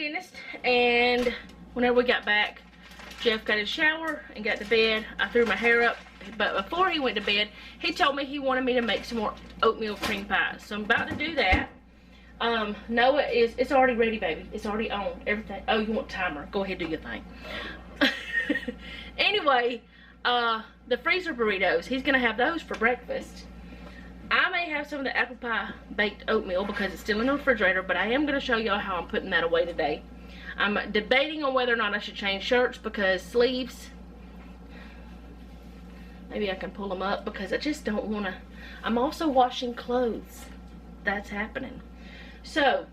dentist, and whenever we got back, Jeff got his shower and got to bed. I threw my hair up, but before he went to bed, he told me he wanted me to make some more oatmeal cream pies. So I'm about to do that. Noah it's already ready, baby. It's already on, everything. Oh, you want timer? Go ahead, do your thing. Anyway, the freezer burritos, he's gonna have those for breakfast. I may have some of the apple pie baked oatmeal because it's still in the refrigerator, but I am gonna show y'all how I'm putting that away today. I'm debating on whether or not I should change shirts because sleeves, maybe I can pull them up because I just don't want to. I'm also washing clothes. That's happening. So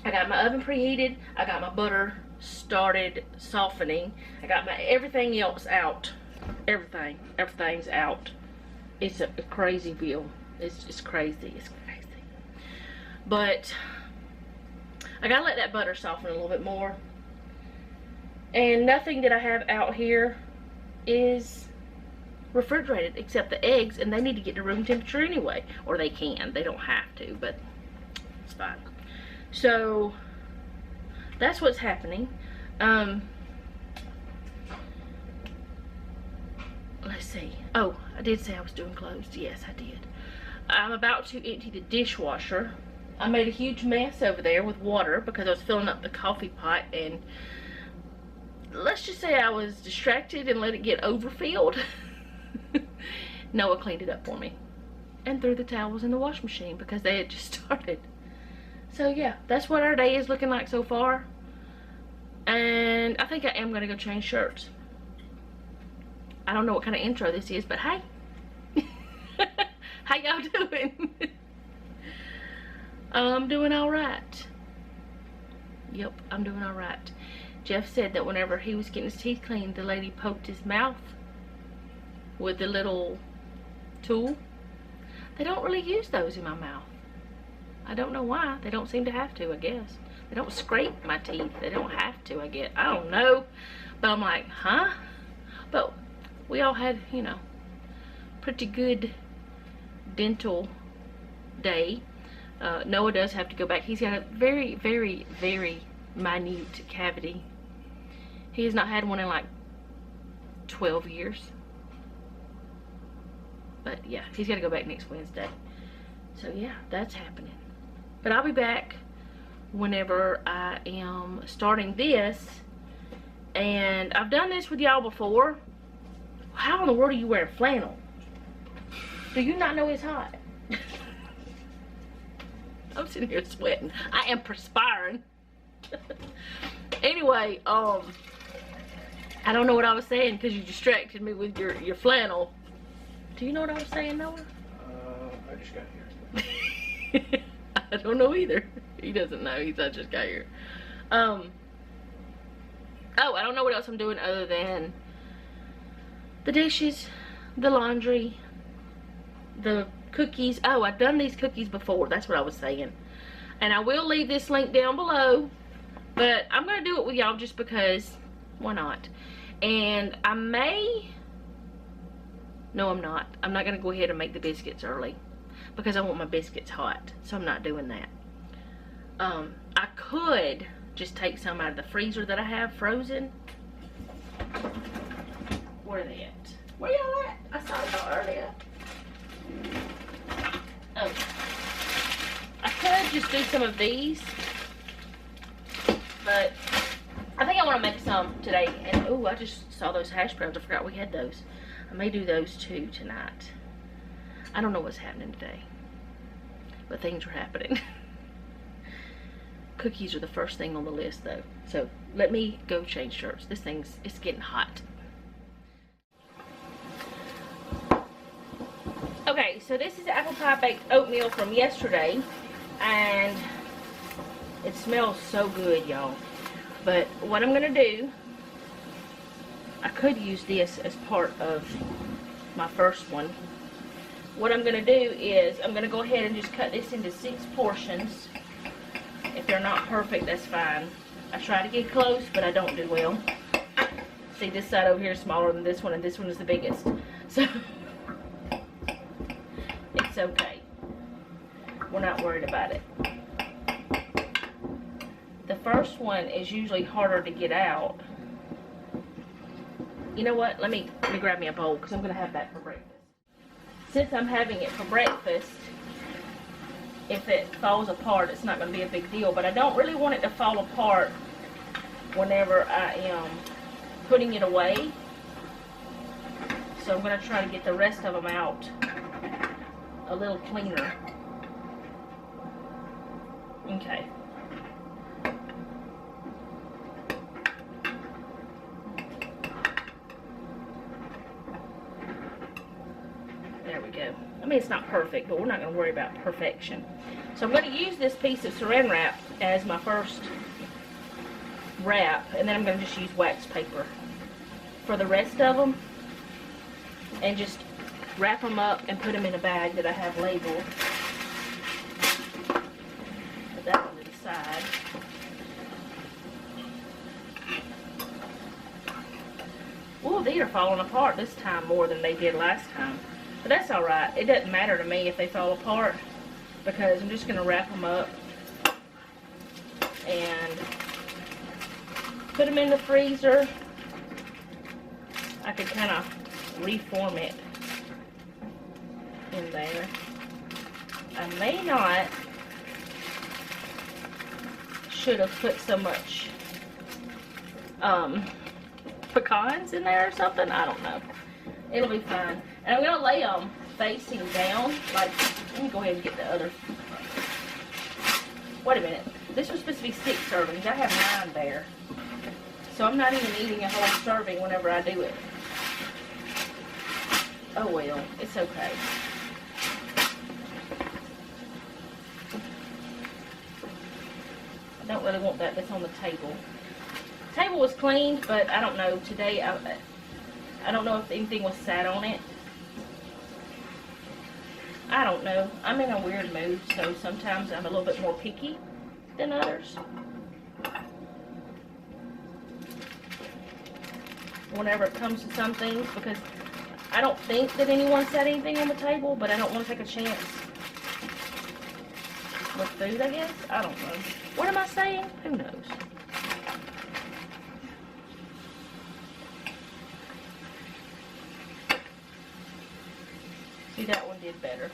I got my oven preheated. I got my butter started softening. I got my everything else out. Everything's out. It's a crazy deal. It's just crazy. It's crazy. But I gotta let that butter soften a little bit more. And nothing that I have out here is refrigerated except the eggs, and they need to get to room temperature anyway. Or they can. They don't have to, but it's fine. So that's what's happening. Let's see. Oh, I did say I was doing clothes. Yes, I did. I'm about to empty the dishwasher. I made a huge mess over there with water because I was filling up the coffee pot, and let's just say I was distracted and let it get overfilled. Noah cleaned it up for me and threw the towels in the wash machine because they had just started. So yeah, that's what our day is looking like so far. And I think I am going to go change shirts. I don't know what kind of intro this is, but hey. How y'all doing? I'm doing alright. Yep, I'm doing alright. Jeff said that whenever he was getting his teeth cleaned, the lady poked his mouth with the little tool. They don't really use those in my mouth. I don't know why. They don't seem to have to, I guess. They don't scrape my teeth. They don't have to, I guess. I don't know. But I'm like, huh? But we all had, you know, pretty good dental day. Noah does have to go back. He's got a very, very, very minute cavity. He has not had one in like 12 years. But yeah, he's got to go back next Wednesday. So yeah, that's happening. But I'll be back whenever I am starting this. And I've done this with y'all before. How in the world are you wearing flannel? Do you not know it's hot? I'm sitting here sweating. I am perspiring. Anyway, I don't know what I was saying because you distracted me with your flannel. Do you know what I was saying, Noah? I just got here. I don't know either. He doesn't know. I just got here. Oh, I don't know what else I'm doing other than the dishes, the laundry, the cookies. Oh, I've done these cookies before. That's what I was saying. And I will leave this link down below. But I'm going to do it with y'all just because. Why not? And I may. No, I'm not. I'm not going to go ahead and make the biscuits early. Because I want my biscuits hot. So I'm not doing that. I could just take some out of the freezer that I have frozen. Where are they at? Where y'all at? I saw y'all earlier. Oh. I could just do some of these. But I think I want to make some today. And oh, I just saw those hash browns. I forgot we had those. I may do those too tonight. I don't know what's happening today. But things are happening. Cookies are the first thing on the list though. So let me go change shirts. This it's getting hot. Okay, so this is apple pie baked oatmeal from yesterday. And it smells so good, y'all. But what I'm gonna do, I could use this as part of my first one. What I'm gonna do is I'm gonna go ahead and just cut this into 6 portions. If they're not perfect, that's fine. I try to get close, but I don't do well. See, this side over here is smaller than this one, and this one is the biggest. So, it's okay. We're not worried about it. The first one is usually harder to get out. You know what? Let me grab me a bowl because I'm going to have that for breakfast. Since I'm having it for breakfast, if it falls apart, it's not going to be a big deal. But I don't really want it to fall apart whenever I am putting it away. So I'm going to try to get the rest of them out a little cleaner. Okay. There we go. I mean, it's not perfect, but we're not going to worry about perfection. So I'm going to use this piece of saran wrap as my first wrap, and then I'm going to just use wax paper for the rest of them, and just wrap them up and put them in a bag that I have labeled. Put that one to the side. Ooh, these are falling apart this time more than they did last time. But that's alright. It doesn't matter to me if they fall apart, because I'm just going to wrap them up and put them in the freezer. I could kind of reform it in there. I may not should have put so much pecans in there or something. I don't know. It'll be fine. And I'm going to lay them facing down. Like, let me go ahead and get the other. Wait a minute. This was supposed to be 6 servings. I have 9 there. So I'm not even eating a whole serving whenever I do it. Oh well, it's okay. I don't really want that that's on the table. The table was cleaned, but I don't know. Today, I don't know if anything was sat on it. I don't know. I'm in a weird mood, so sometimes I'm a little bit more picky than others. Whenever it comes to some things, because I don't think that anyone set anything on the table, but I don't want to take a chance with food, I guess. I don't know. What am I saying? Who knows? See, that one did better.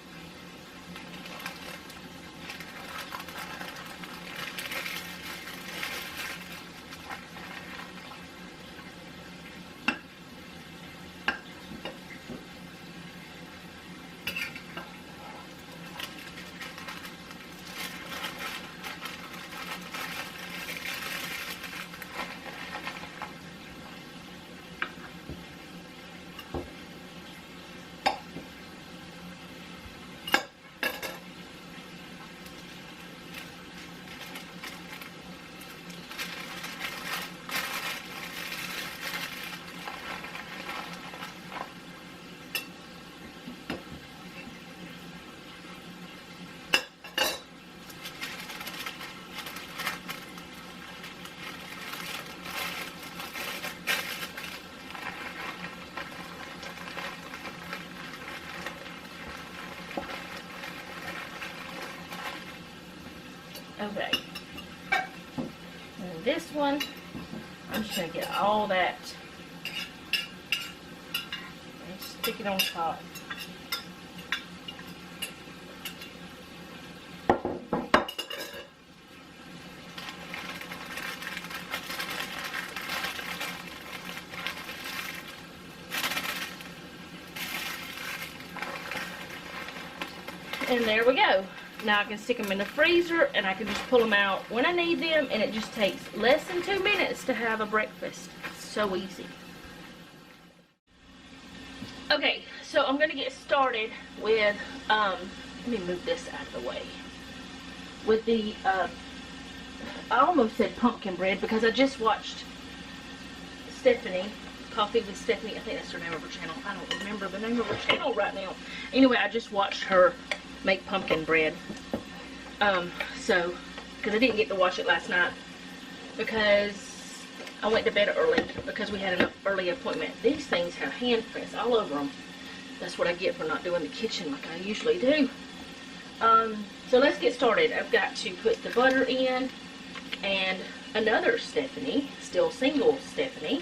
Okay, and this one, I'm just going to get all that and stick it on top. And there we go. Now I can stick them in the freezer, and I can just pull them out when I need them, and it just takes less than 2 minutes to have a breakfast. It's so easy. Okay, so I'm going to get started with, let me move this out of the way. With the, I almost said pumpkin bread, because I just watched Stephanie, Coffee with Stephanie, I think that's her name of her channel. I don't remember the name of her channel right now. Anyway, I just watched her make pumpkin bread. Because I didn't get to watch it last night because I went to bed early because we had an early appointment. These things have handprints all over them. That's what I get for not doing the kitchen like I usually do. So let's get started. I've got to put the butter in and another Stephanie, still single Stephanie,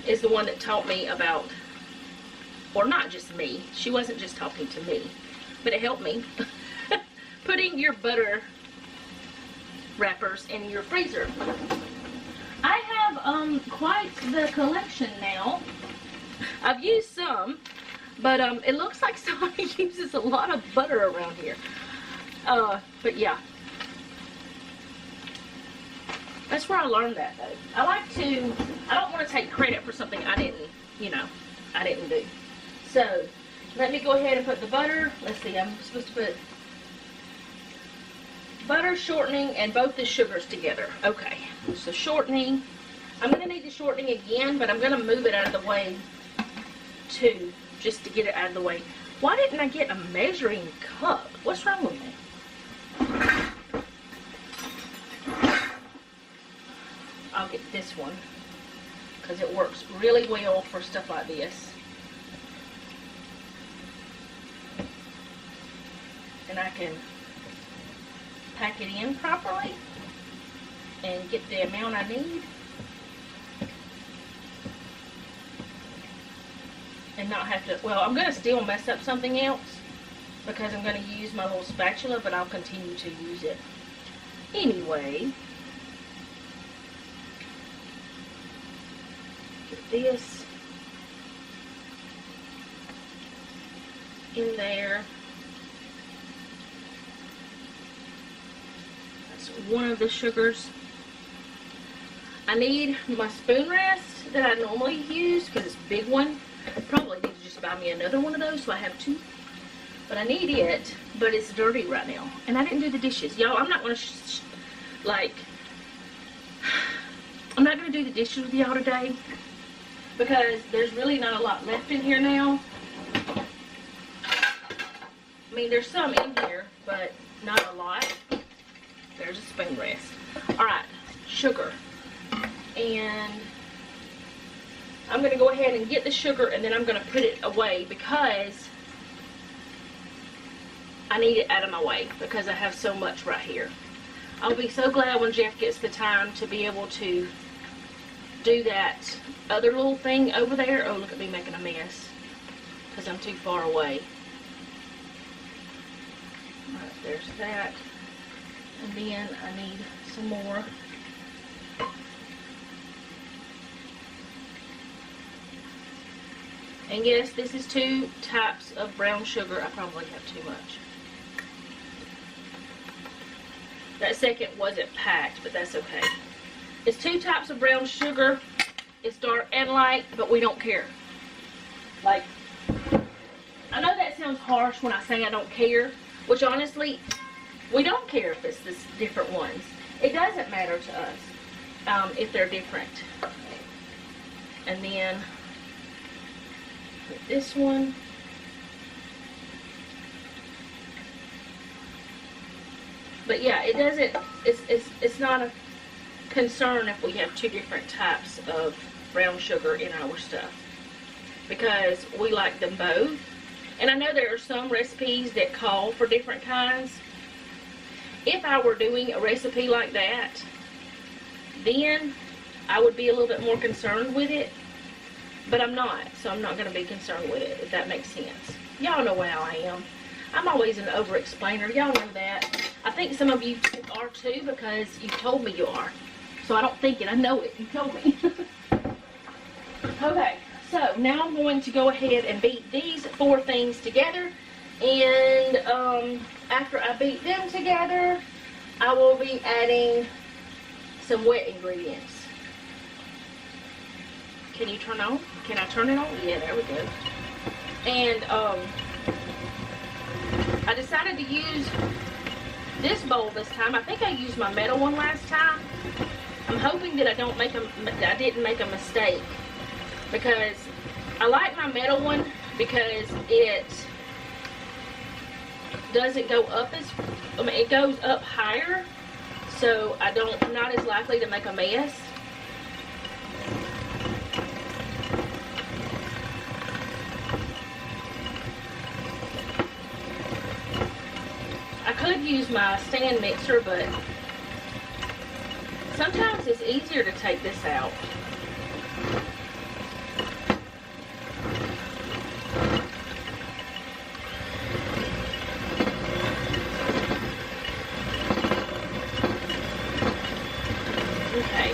is the one that taught me about, or not just me, she wasn't just talking to me, but it helped me, putting your butter wrappers in your freezer. I have quite the collection now. I've used some, but it looks like somebody uses a lot of butter around here. But yeah, that's where I learned that though. I don't want to take credit for something I didn't do. So let me go ahead and put the butter. Let's see, I'm supposed to put butter, shortening, and both the sugars together. Okay, so shortening. I'm going to need the shortening again, but I'm going to move it out of the way too, just to get it out of the way. Why didn't I get a measuring cup? What's wrong with me? I'll get this one because it works really well for stuff like this. And I can pack it in properly and get the amount I need. And not have to, well, I'm going to still mess up something else because I'm going to use my little spatula, but I'll continue to use it anyway. Get this in there. That's one of the sugars. I need my spoon rest that I normally use because it's a big one. Probably need to just buy me another one of those so I have two. But I need it, but it's dirty right now. And I didn't do the dishes. Y'all, I'm not going to, I'm not going to do the dishes with y'all today because there's really not a lot left in here now. I mean, there's some in here, but not a lot. There's a spoon rest. Alright, sugar. And I'm going to go ahead and get the sugar and then I'm going to put it away because I need it out of my way because I have so much right here. I'll be so glad when Jeff gets the time to be able to do that other little thing over there. Oh, look at me making a mess because I'm too far away. Alright, there's that. And then I need some more. And yes, this is 2 types of brown sugar. I probably have too much. That second wasn't packed, but that's okay. It's 2 types of brown sugar. It's dark and light, but we don't care. Like, I know that sounds harsh when I say I don't care, which honestly, we don't care if it's this different ones. It doesn't matter to us if they're different. And then this one. But yeah, it doesn't, it's not a concern if we have 2 different types of brown sugar in our stuff because we like them both. And I know there are some recipes that call for different kinds. If I were doing a recipe like that, then I would be a little bit more concerned with it. But I'm not, so I'm not going to be concerned with it, if that makes sense. Y'all know how I am. I'm always an over-explainer. Y'all know that. I think some of you are too because you told me you are. So I don't think it. I know it. You told me. Okay, so now I'm going to go ahead and beat these 4 things together. And after I beat them together, I will be adding some wet ingredients. Can you turn on? Can I turn it on? Yeah, there we go. And I decided to use this bowl this time. I think I used my metal one last time. I'm hoping that I didn't make a mistake because I like my metal one because it doesn't go up it goes up higher, so I'm not as likely to make a mess. I could use my stand mixer, but Sometimes it's easier to take this out. Okay.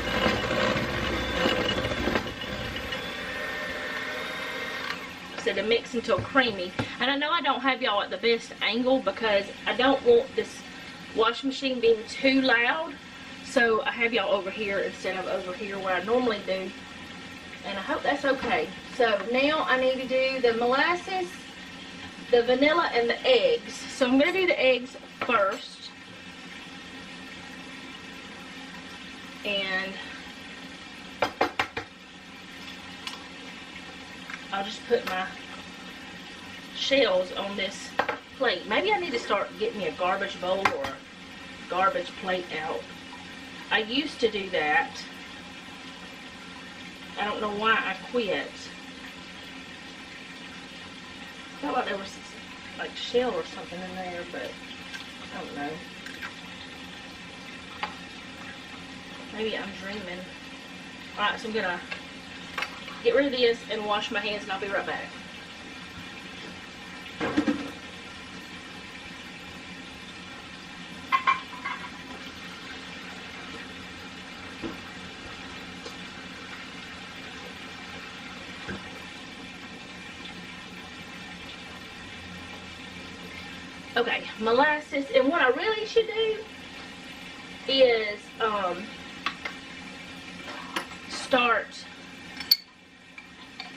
So to mix until creamy. And I know I don't have y'all at the best angle because I don't want this washing machine being too loud. So I have y'all over here instead of over here where I normally do. And I hope that's okay. So now I need to do the molasses, the vanilla, and the eggs. So I'm going to do the eggs first. And I'll just put my shells on this plate. Maybe I need to start getting me a garbage bowl or a garbage plate out. I used to do that. I don't know why I quit. I felt like there was like shell or something in there, but I don't know. Maybe I'm dreaming. Alright, so I'm gonna get rid of this and wash my hands and I'll be right back. Okay, molasses, and what I really should do is start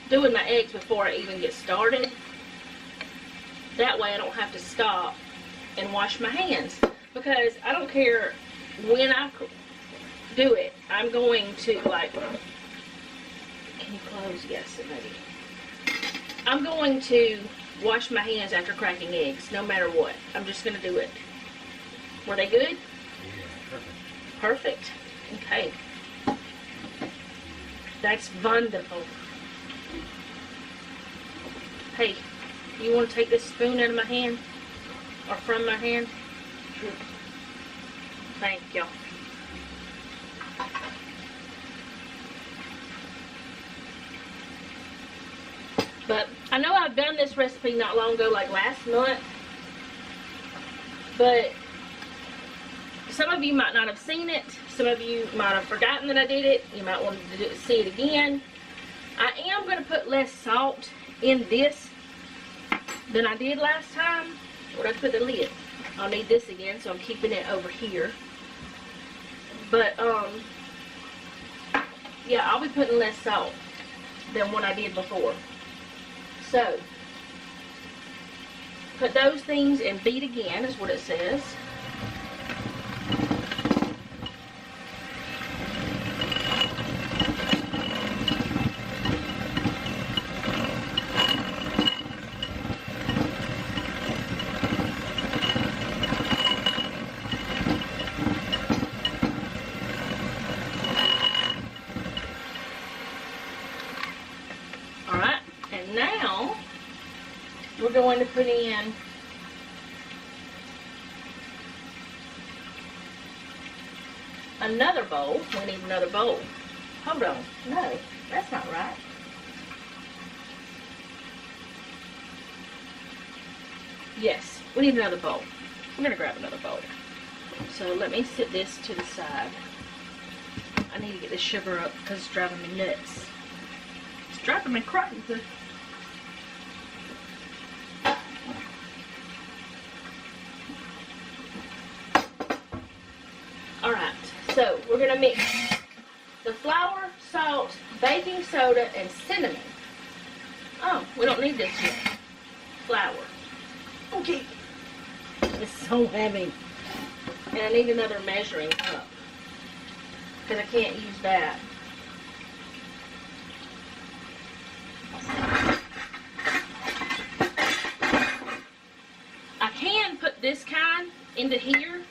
doing my eggs before I even get started. That way I don't have to stop and wash my hands, because I don't care when I do it, I'm going to, like, can you close? Yes, maybe. I'm going to wash my hands after cracking eggs, no matter what. I'm just going to do it. Were they good? Yeah, perfect. Perfect. Okay. That's wonderful. Hey, you want to take this spoon out of my hand? Or from my hand? Thank you. But I know I've done this recipe not long ago, like last month. But some of you might not have seen it. Some of you might have forgotten that I did it. You might want to see it again. I am going to put less salt in this than I did last time. Where I put the lid. I'll need this again, so I'm keeping it over here. But, yeah, I'll be putting less salt than what I did before. So, put those things and beat again is what it says. Alright, and now we're going to put in another bowl. We need another bowl. Hold on. No, that's not right. Yes, we need another bowl. I'm going to grab another bowl. So let me set this to the side. I need to get the sugar up because it's driving me nuts. It's driving me crazy. Alright, so we're going to mix the flour, salt, baking soda, and cinnamon. Oh, we don't need this yet. Flour. Okay. It's so heavy. And I need another measuring cup, because I can't use that. I can put this kind into here,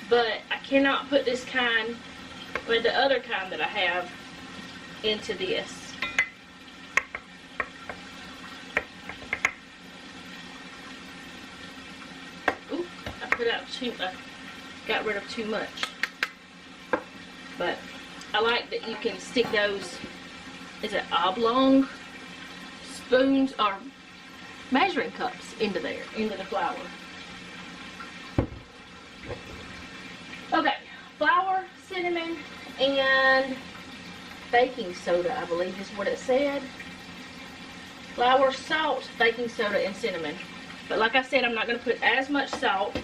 but I cannot put this kind, or the other kind that I have, into this. Ooh, I got rid of too much. But I like that you can stick those, is it oblong spoons or measuring cups into there, into the flour. Okay, flour, cinnamon, and baking soda, I believe is what it said. Flour, salt, baking soda, and cinnamon. But like I said, I'm not going to put as much salt.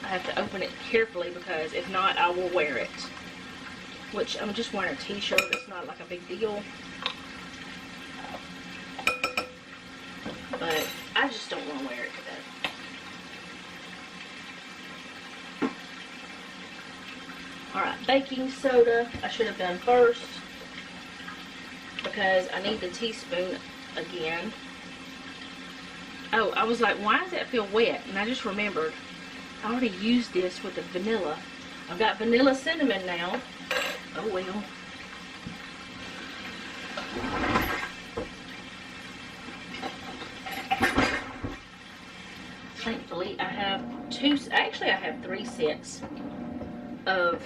I have to open it carefully because if not, I will wear it. Which, I'm just wearing a t-shirt. It's not like a big deal. But I just don't want to wear it today. Alright, baking soda I should have done first because I need the teaspoon again. Oh, I was like, why does that feel wet? And I just remembered I already used this with the vanilla. I've got vanilla cinnamon now. Oh well. Thankfully, I have actually I have 3 sets of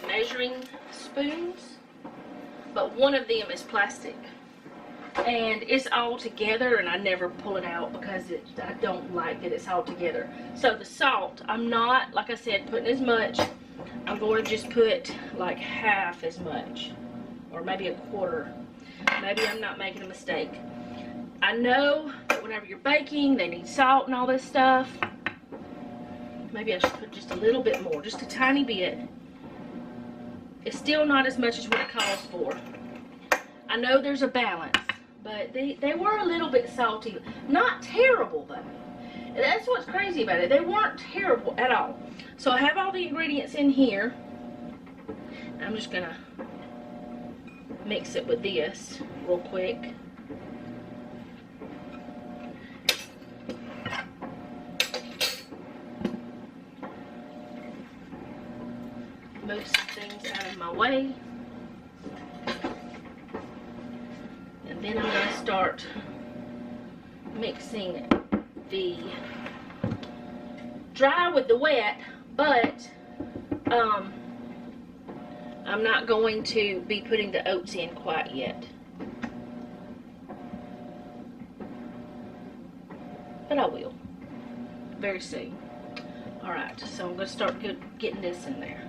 measuring spoons, but one of them is plastic. And it's all together, and I never pull it out because I don't like that it's all together. So the salt, I'm not, like I said, putting as much. I'm going to just put like half as much, or maybe a quarter. Maybe I'm not making a mistake. I know that whenever you're baking, they need salt and all this stuff. Maybe I should put just a little bit more, just a tiny bit. It's still not as much as what it calls for. I know there's a balance. But they were a little bit salty. Not terrible, though. That's what's crazy about it. They weren't terrible at all. So I have all the ingredients in here. I'm just going to mix it with this real quick. Move some things out of my way. And then I'm going to start mixing the dry with the wet, but I'm not going to be putting the oats in quite yet. But I will very soon. Alright, so I'm going to start getting this in there.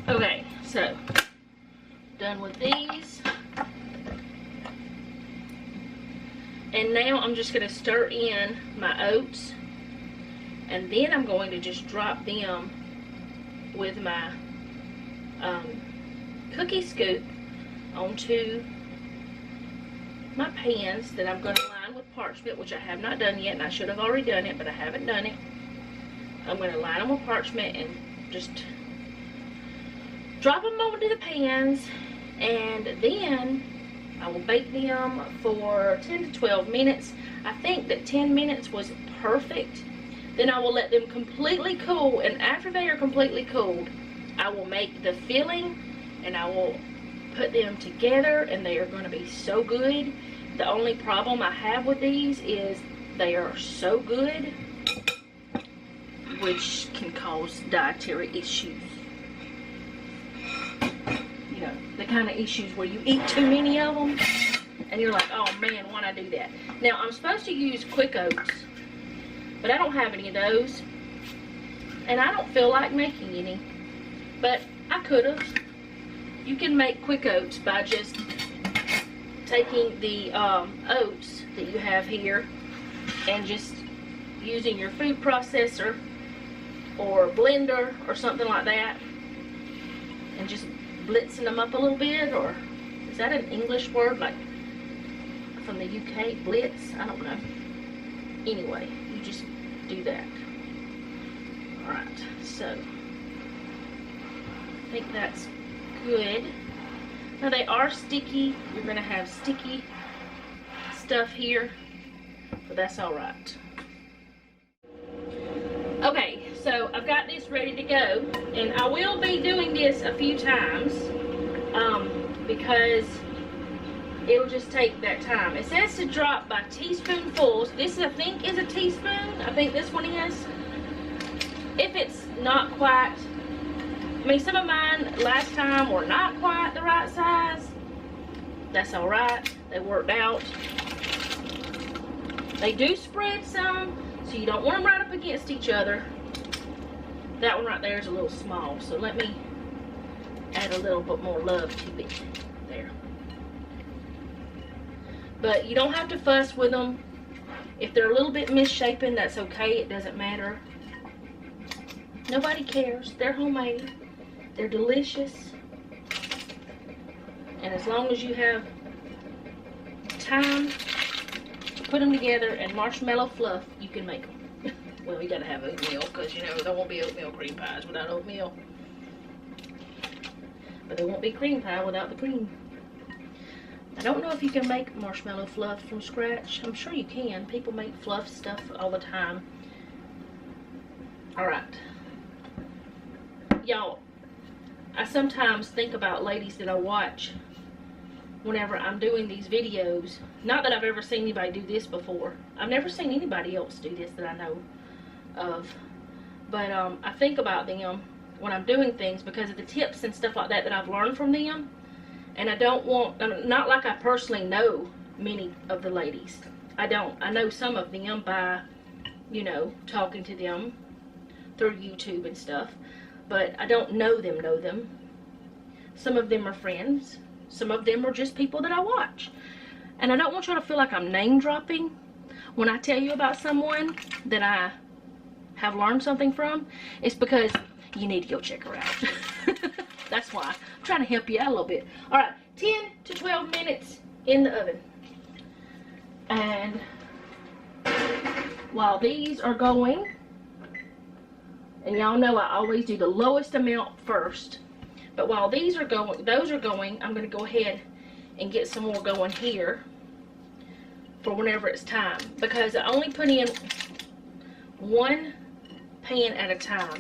Okay, so done with these. And now I'm just going to stir in my oats. And then I'm going to just drop them with my cookie scoop onto my pans that I'm going to line with parchment, which I have not done yet, and I should have already done it, but I haven't done it. I'm going to line them with parchment and just drop them onto the pans, and then I will bake them for 10 to 12 minutes. I think that 10 minutes was perfect. Then I will let them completely cool, and after they are completely cooled, I will make the filling, and I will put them together, and they are going to be so good. The only problem I have with these is They are so good, which can cause dietary issues. You know, the kind of issues where you eat too many of them and you're like, oh man, why'd I do that? Now, I'm supposed to use quick oats, but I don't have any of those. And I don't feel like making any, but I could have. You can make quick oats by just taking the oats that you have here and just using your food processor or blender or something like that and just blitzing them up a little bit. Or is that an English word, like from the UK, blitz? I don't know. Anyway, you just do that. Alright, so I think that's good. Now they are sticky. You're going to have sticky stuff here, but that's alright. Okay, so I've got this ready to go, and I will be doing this a few times because it'll just take that time. It says to drop by teaspoonfuls. This, I think, is a teaspoon. I think this one is. If it's not quite, I mean, some of mine last time were not quite the right size. That's alright. They worked out. They do spread some, so you don't want them right up against each other. That one right there is a little small, so let me add a little bit more love to it. There. But you don't have to fuss with them. If they're a little bit misshapen, that's okay. It doesn't matter. Nobody cares. They're homemade. They're delicious. And as long as you have time to put them together and marshmallow fluff, you can make them. Well, you gotta have oatmeal, because you know there won't be oatmeal cream pies without oatmeal. But there won't be cream pie without the cream. I don't know if you can make marshmallow fluff from scratch. I'm sure you can. People make fluff stuff all the time. Alright. Y'all, I sometimes think about ladies that I watch whenever I'm doing these videos. Not that I've ever seen anybody do this before. I've never seen anybody else do this that I know of. But I think about them when I'm doing things because of the tips and stuff like that that I've learned from them. And I don't want, not like I personally know many of the ladies. I don't. I know some of them by, you know, talking to them through YouTube and stuff. But I don't know them. Some of them are friends. Some of them are just people that I watch. And I don't want y'all to feel like I'm name dropping when I tell you about someone that I have learned something from. It's because you need to go check her out. That's why. I'm trying to help you out a little bit. Alright, 10 to 12 minutes in the oven. And while these are going, and y'all know I always do the lowest amount first. But while these are going, those are going, I'm going to go ahead and get some more going here for whenever it's time. Because I only put in one pan at a time.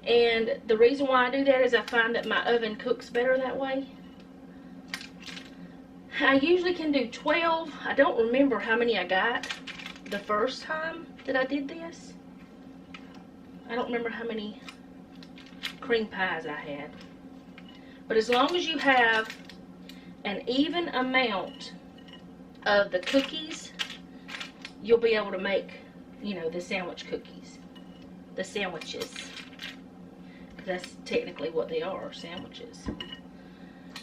And the reason why I do that is I find that my oven cooks better that way. I usually can do 12. I don't remember how many I got the first time that I did this. I don't remember how many cream pies I had. But as long as you have an even amount of the cookies, you'll be able to make, you know, the sandwich cookies. The sandwiches. That's technically what they are, sandwiches.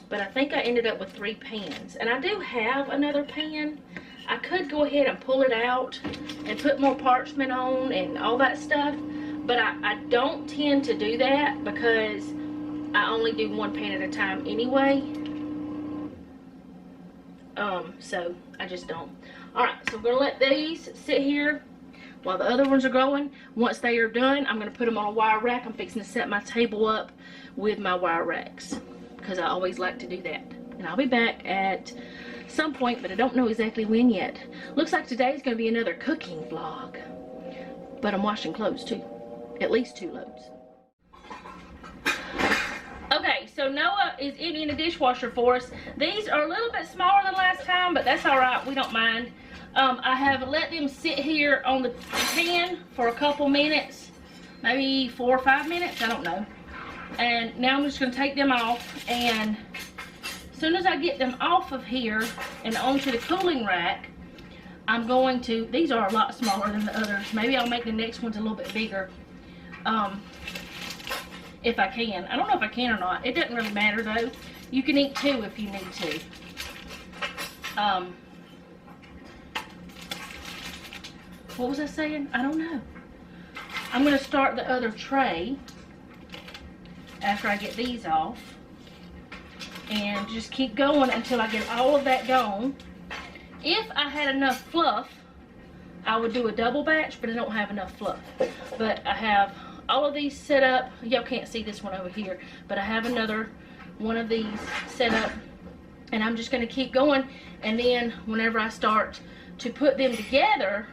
But I think I ended up with 3 pans. And I do have another pan. I could go ahead and pull it out and put more parchment on and all that stuff. But I don't tend to do that because I only do 1 pan at a time anyway. So I just don't. Alright, so I'm going to let these sit here while the other ones are going. Once they are done, I'm going to put them on a wire rack. I'm fixing to set my table up with my wire racks because I always like to do that. And I'll be back at some point, but I don't know exactly when yet. Looks like today's going to be another cooking vlog. But I'm washing clothes too. At least 2 loads. Okay, so Noah is emptying the dishwasher for us. These are a little bit smaller than last time, but that's alright. We don't mind. I have let them sit here on the pan for a couple minutes, maybe 4 or 5 minutes, I don't know. And now I'm just going to take them off, and as soon as I get them off of here and onto the cooling rack, I'm going to, these are a lot smaller than the others. Maybe I'll make the next ones a little bit bigger. If I can. I don't know if I can or not. It doesn't really matter though. You can eat 2 if you need to. What was I saying? I don't know. I'm going to start the other tray after I get these off. And just keep going until I get all of that gone. If I had enough fluff, I would do a double batch, but I don't have enough fluff. But I have all of these set up. Y'all can't see this one over here, but I have another one of these set up, and I'm just going to keep going. And then whenever I start to put them together,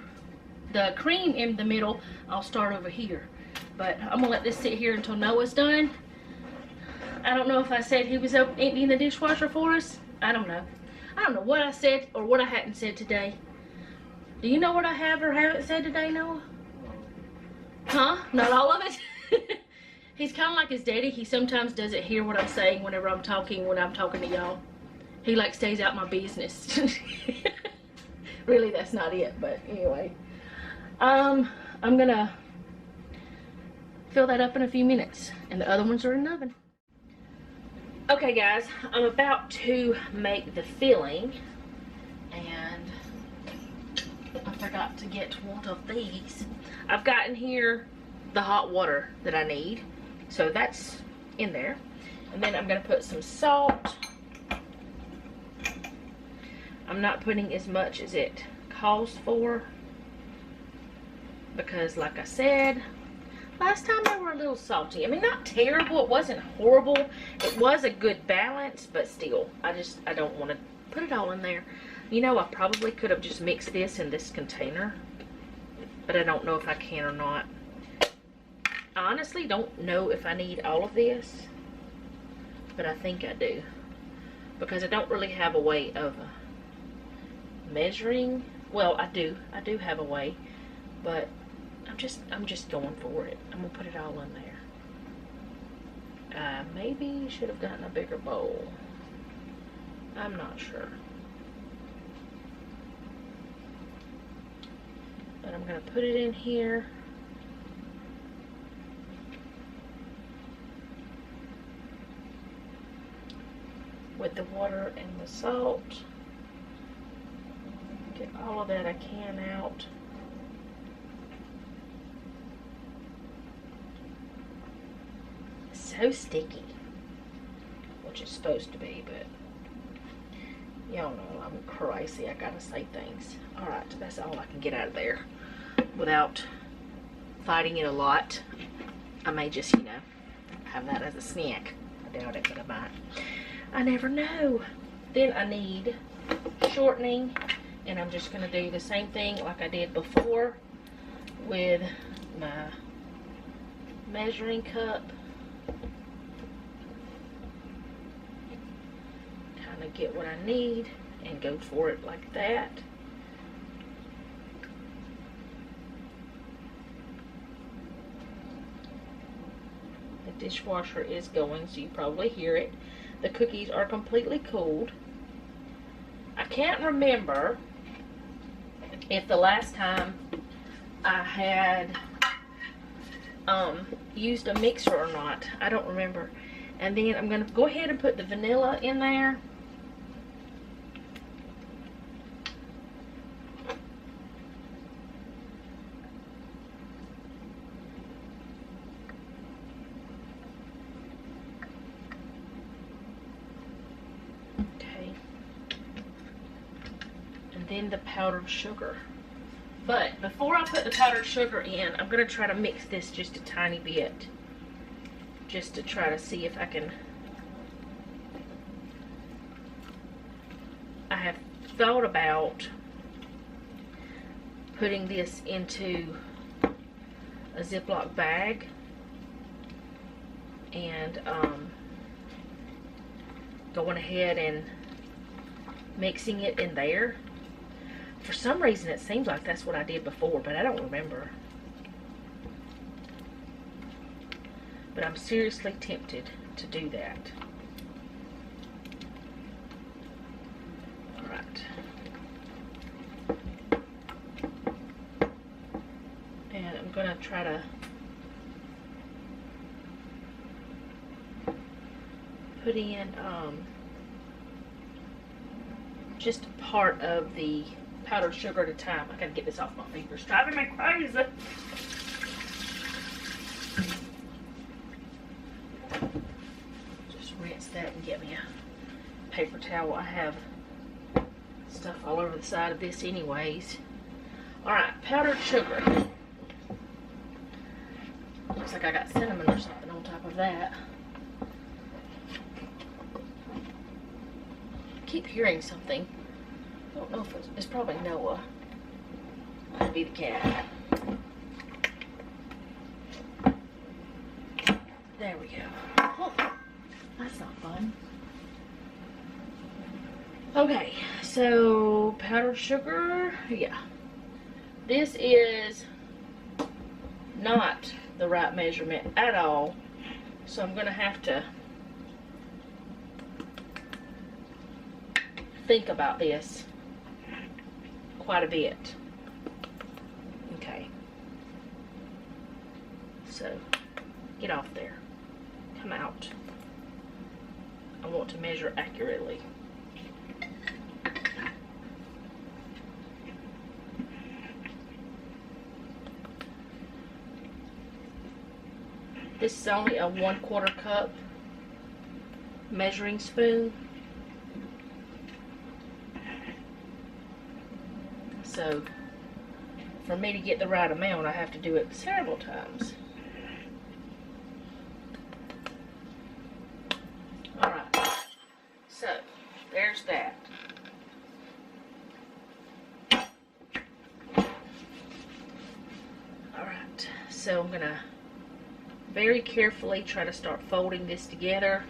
the cream in the middle, I'll start over here. But I'm going to let this sit here until Noah's done. I don't know if I said he was emptying the dishwasher for us. I don't know. I don't know what I said or what I hadn't said today. Do you know what I have or haven't said today, Noah? Huh? Not all of it? He's kind of like his daddy. He sometimes doesn't hear what I'm saying whenever I'm talking, when I'm talking to y'all. He like stays out my business. Really, that's not it, but anyway. I'm gonna fill that up in a few minutes, and the other ones are in the oven. Okay guys, I'm about to make the filling, and I forgot to get one of these. I've gotten here the hot water that I need, so that's in there. And then I'm gonna put some salt. I'm not putting as much as it calls for, because like I said, last time they were a little salty. I mean, not terrible, it wasn't horrible. It was a good balance, but still, I don't want to put it all in there. You know, I probably could have just mixed this in this container, but I don't know if I can or not. I honestly don't know if I need all of this, but I think I do, because I don't really have a way of measuring. Well, I do have a way, but I'm just going for it. I'm gonna put it all in there. Maybe should have gotten a bigger bowl. I'm not sure. But I'm gonna put it in here. With the water and the salt. Get all of that I can out. So sticky, which it's supposed to be, but y'all know I'm crazy. I gotta say things. Alright, that's all I can get out of there without fighting it a lot. I may just, you know, have that as a snack. I doubt it, but I might. I never know. Then I need shortening, and I'm just gonna do the same thing like I did before with my measuring cup. Kind of get what I need and go for it like that. The dishwasher is going, so you probably hear it. The cookies are completely cooled. I can't remember if the last time I had used a mixer or not. I don't remember. And then I'm going to go ahead and put the vanilla in there. Okay. And then the powdered sugar. But before I put the powdered sugar in, I'm going to try to mix this just a tiny bit. Just to try to see if I can. I have thought about putting this into a Ziploc bag and going ahead and mixing it in there. For some reason, it seems like that's what I did before, but I don't remember. But I'm seriously tempted to do that. Alright. And I'm going to try to put in just a part of the powdered sugar at a time. I gotta get this off my fingers. Driving me crazy. Just rinse that and get me a paper towel. I have stuff all over the side of this anyways. Alright, powdered sugar. Looks like I got cinnamon or something on top of that. I keep hearing something. I don't know if it's probably Noah. Could be the cat. There we go. Oh, that's not fun. Okay, so powdered sugar, yeah. This is not the right measurement at all, so I'm gonna have to think about this quite a bit. Okay. So, get off there. Come out. I want to measure accurately. This is only a 1/4 cup measuring spoon. So, for me to get the right amount, I have to do it several times. Alright, so, there's that. Alright, so I'm going to very carefully try to start folding this together.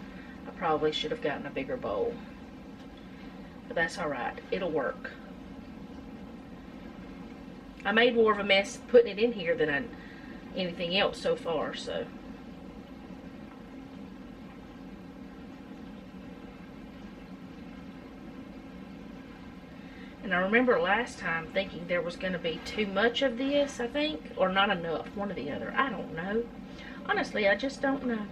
I probably should have gotten a bigger bowl. But that's alright, it'll work. I made more of a mess putting it in here than anything else so far, so. And I remember last time thinking there was going to be too much of this, I think, or not enough, one or the other. I don't know. Honestly, I just don't know.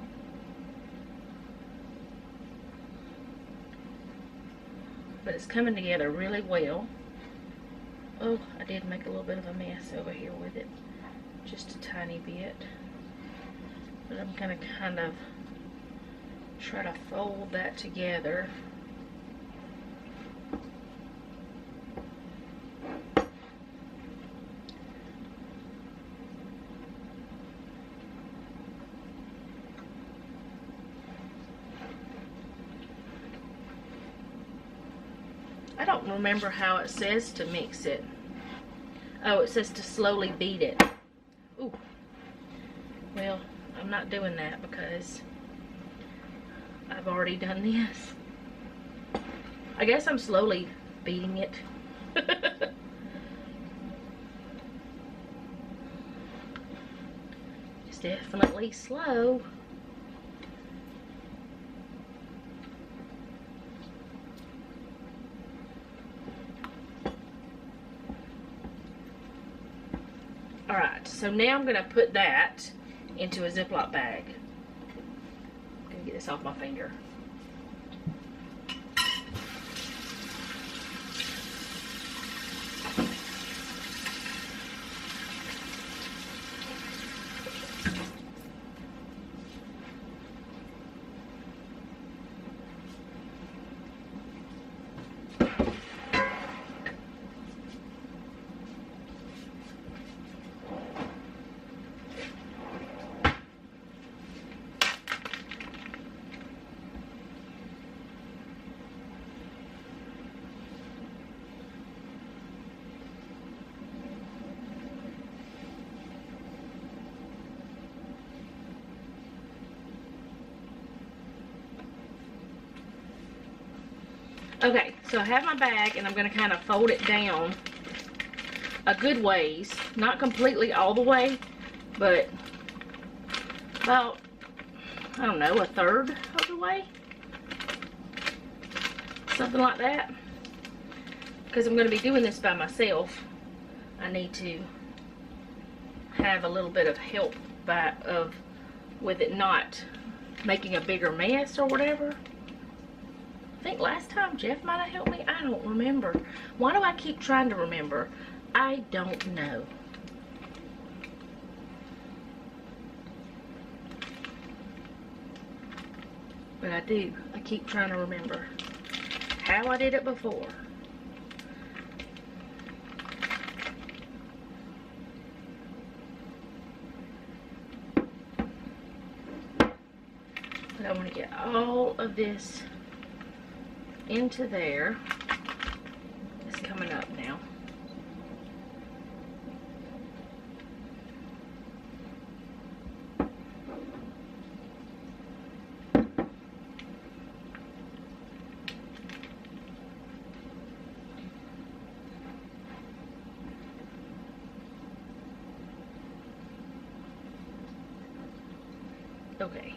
But it's coming together really well. Oh, I did make a little bit of a mess over here with it. Just a tiny bit. But I'm going to kind of try to fold that together. I don't remember how it says to mix it. Oh, it says to slowly beat it. Ooh. Well, I'm not doing that because I've already done this. I guess I'm slowly beating it. It's definitely slow. Alright, so now I'm going to put that into a Ziploc bag. I'm going to get this off my finger. Okay, so I have my bag and I'm going to kind of fold it down a good ways. Not completely all the way, but about, I don't know, a third of the way. Something like that. Because I'm going to be doing this by myself. I need to have a little bit of help with it not making a bigger mess or whatever. I think last time Jeff might have helped me. I don't remember. Why do I keep trying to remember? I don't know. But I do. I keep trying to remember how I did it before. But I want to get all of this into there. It's coming up now. Okay.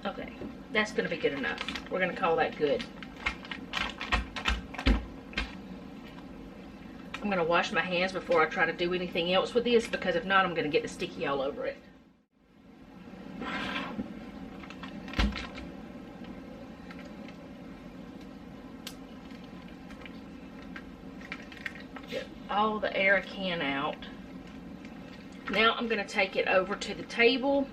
Okay, that's going to be good enough. We're going to call that good. I'm going to wash my hands before I try to do anything else with this, because if not, I'm going to get the sticky all over it. Get all the air I can out. Now I'm going to take it over to the table.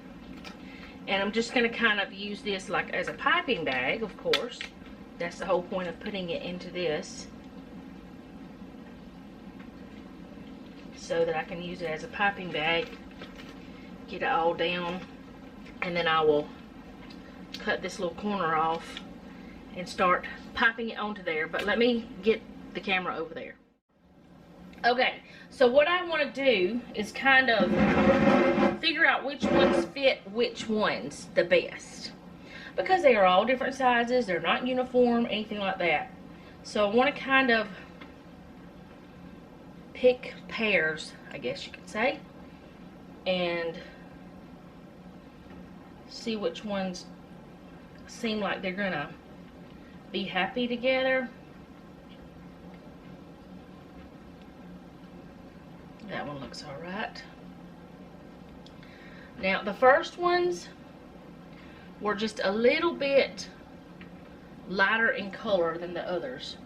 And I'm just going to kind of use this like as a piping bag, of course. That's the whole point of putting it into this. So that I can use it as a piping bag. Get it all down. And then I will cut this little corner off and start piping it onto there. But let me get the camera over there. Okay, so what I want to do is kind of figure out which ones fit which ones the best. Because they are all different sizes, they're not uniform, anything like that. So I want to kind of pick pairs, I guess you could say, and see which ones seem like they're gonna be happy together. That one looks all right. Now the first ones were just a little bit lighter in color than the others,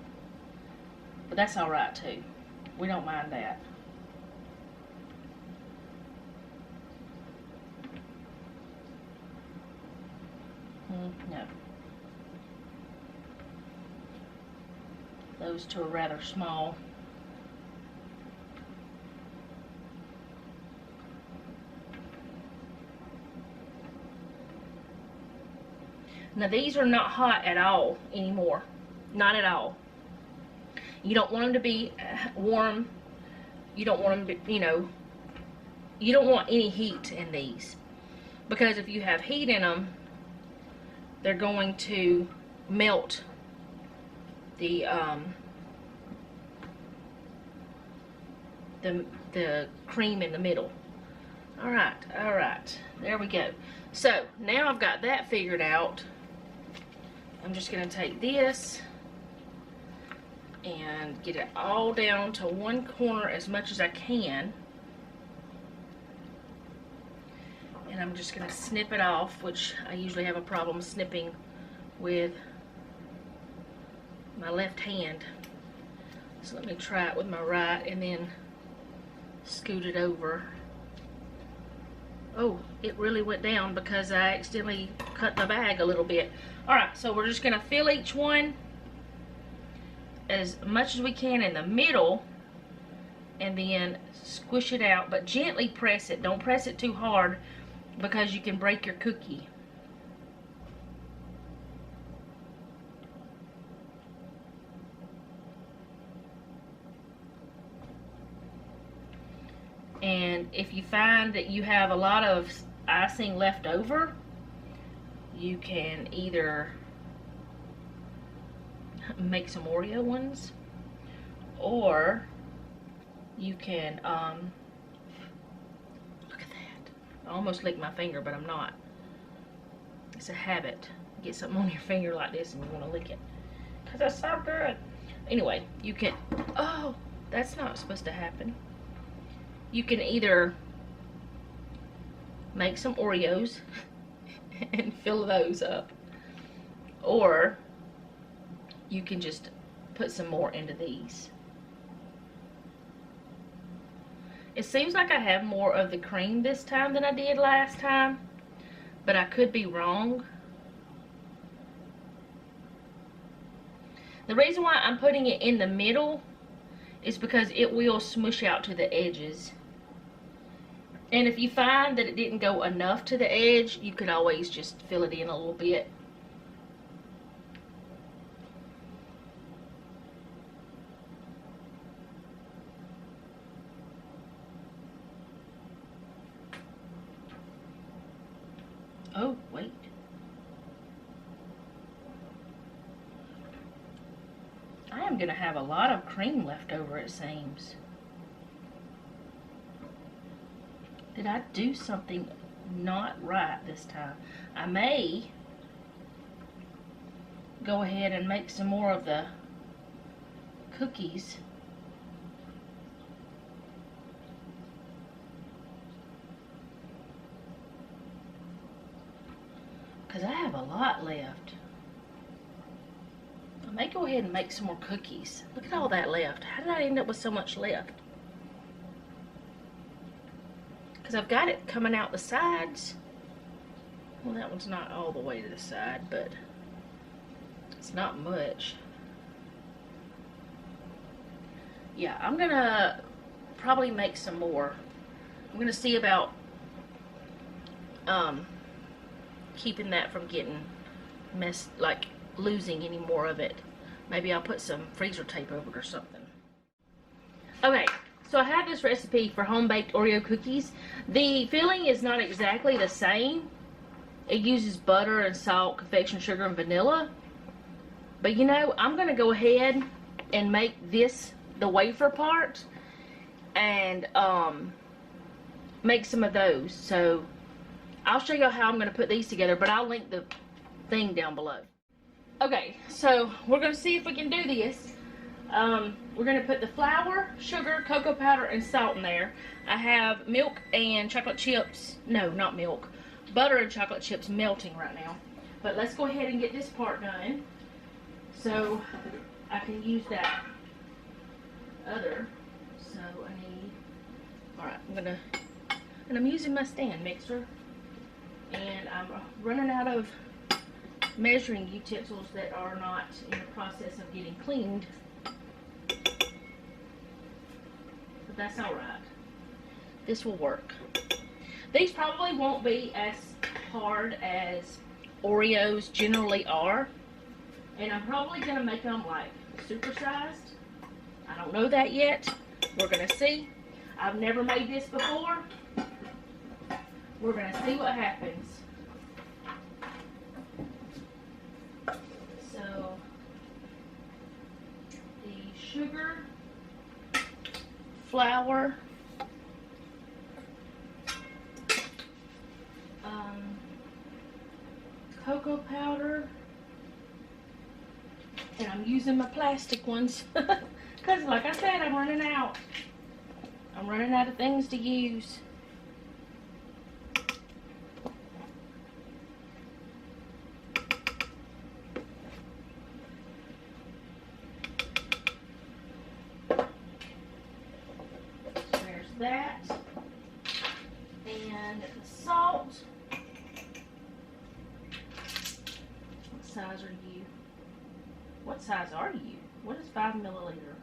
but that's all right too. We don't mind that. No. Those two are rather small. Now these are not hot at all anymore. Not at all. You don't want them to be warm. You don't want them to, you know, you don't want any heat in these. Because if you have heat in them, they're going to melt the cream in the middle. All right, there we go. So now I've got that figured out. I'm just going to take this and get it all down to one corner as much as I can. And I'm just going to snip it off, which I usually have a problem snipping with my left hand. So let me try it with my right and then scoot it over. Oh, it really went down because I accidentally cut the bag a little bit. Alright, so we're just going to fill each one as much as we can in the middle and then squish it out, but gently press it. Don't press it too hard because you can break your cookie. And if you find that you have a lot of icing left over, you can either make some Oreo ones, or you can look at that. I almost licked my finger, but I'm not. It's a habit. Get something on your finger like this and you want to lick it because that's so good. Anyway, you can, oh, that's not supposed to happen. You can either make some Oreos and fill those up, or you can just put some more into these. It seems like I have more of the cream this time than I did last time, but I could be wrong. The reason why I'm putting it in the middle is because it will smush out to the edges. And if you find that it didn't go enough to the edge, you could always just fill it in a little bit. Oh, wait. I am going to have a lot of cream left over, it seems. Did I do something not right this time? I may go ahead and make some more of the cookies. Because I have a lot left. I may go ahead and make some more cookies. Look at all that left. How did I end up with so much left? Because I've got it coming out the sides. Well, that one's not all the way to the side, but it's not much. Yeah, I'm gonna probably make some more. I'm gonna see about keeping that from getting messed, like losing any more of it. Maybe I'll put some freezer tape over it or something. Okay, so I have this recipe for home-baked Oreo cookies. The filling is not exactly the same. It uses butter and salt, confection sugar, and vanilla. But you know, I'm going to go ahead and make this the wafer part and make some of those. So I'll show you how I'm going to put these together, but I'll link the thing down below. Okay, so we're going to see if we can do this. We're going to put the flour, sugar, cocoa powder, and salt in there. I have milk and chocolate chips. No, not milk. Butter and chocolate chips melting right now. But let's go ahead and get this part done so I can use that other. So I need, alright, and I'm using my stand mixer. And I'm running out of measuring utensils that are not in the process of getting cleaned. But that's alright. This will work. These probably won't be as hard as Oreos generally are. And I'm probably going to make them like supersized. I don't know that yet. We're going to see. I've never made this before. We're going to see what happens. So, the sugar, flour, cocoa powder, and I'm using my plastic ones because like I said, I'm running out of things to use. There's that, and the salt. What size are you? What size are you? What is 5 milliliter?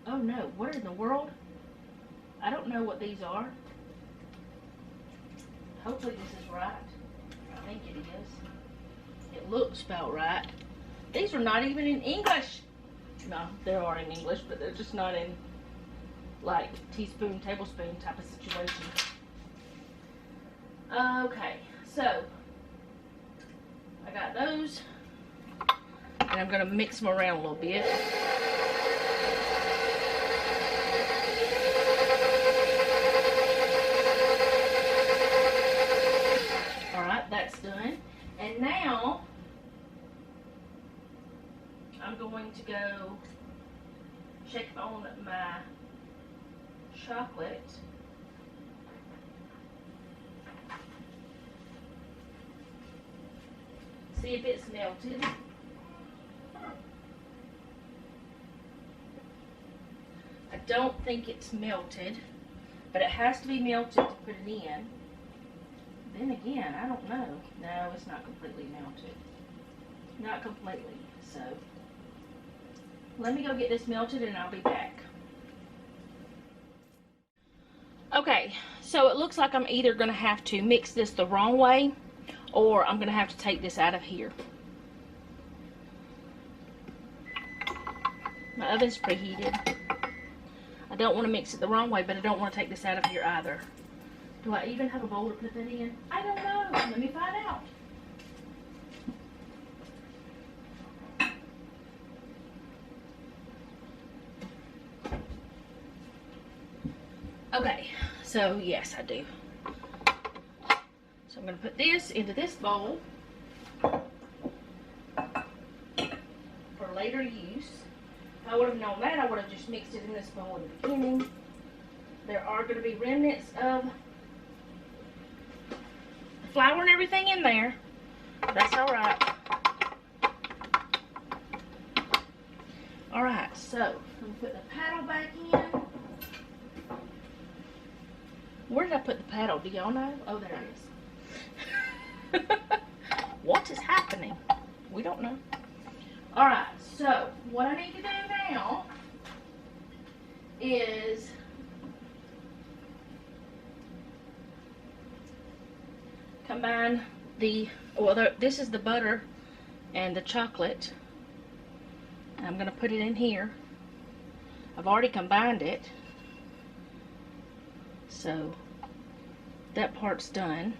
Oh no, what in the world? I don't know what these are. Hopefully this is right. I think it is. It looks about right. These are not even in English. No, they are in English, but they're just not in like teaspoon, tablespoon type of situation. Okay, so I got those, and I'm gonna mix them around a little bit. Alright, that's done. And now I'm going to go check on my chocolate. See if it's melted. I don't think it's melted, but it has to be melted to put it in. Then again, I don't know. No, it's not completely melted. Not completely. So, let me go get this melted and I'll be back. Okay, so it looks like I'm either going to have to mix this the wrong way, or I'm going to have to take this out of here. My oven's preheated. I don't want to mix it the wrong way, but I don't want to take this out of here either. Do I even have a bowl to put that in? I don't know. Let me find out. Okay, so yes, I do. So I'm going to put this into this bowl for later use. If I would have known that, I would have just mixed it in this bowl in the beginning. There are going to be remnants of flour and everything in there. That's alright. Alright, so I'm going to put the paddle back in. Where did I put the paddle? Do y'all know? Oh, there it is. What is happening? We don't know. Alright, so what I need to do now is combine this is the butter and the chocolate. I'm going to put it in here. I've already combined it. So that part's done.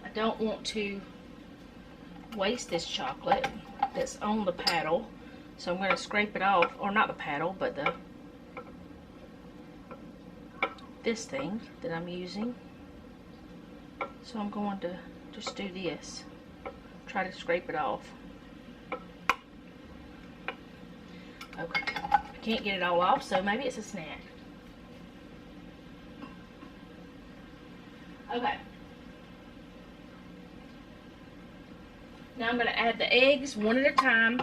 I don't want to waste this chocolate that's on the paddle, so I'm going to scrape it off, or not the paddle, but this thing that I'm using. So I'm going to just do this. Try to scrape it off. Okay, I can't get it all off, so maybe it's a snack. Okay. Now I'm going to add the eggs one at a time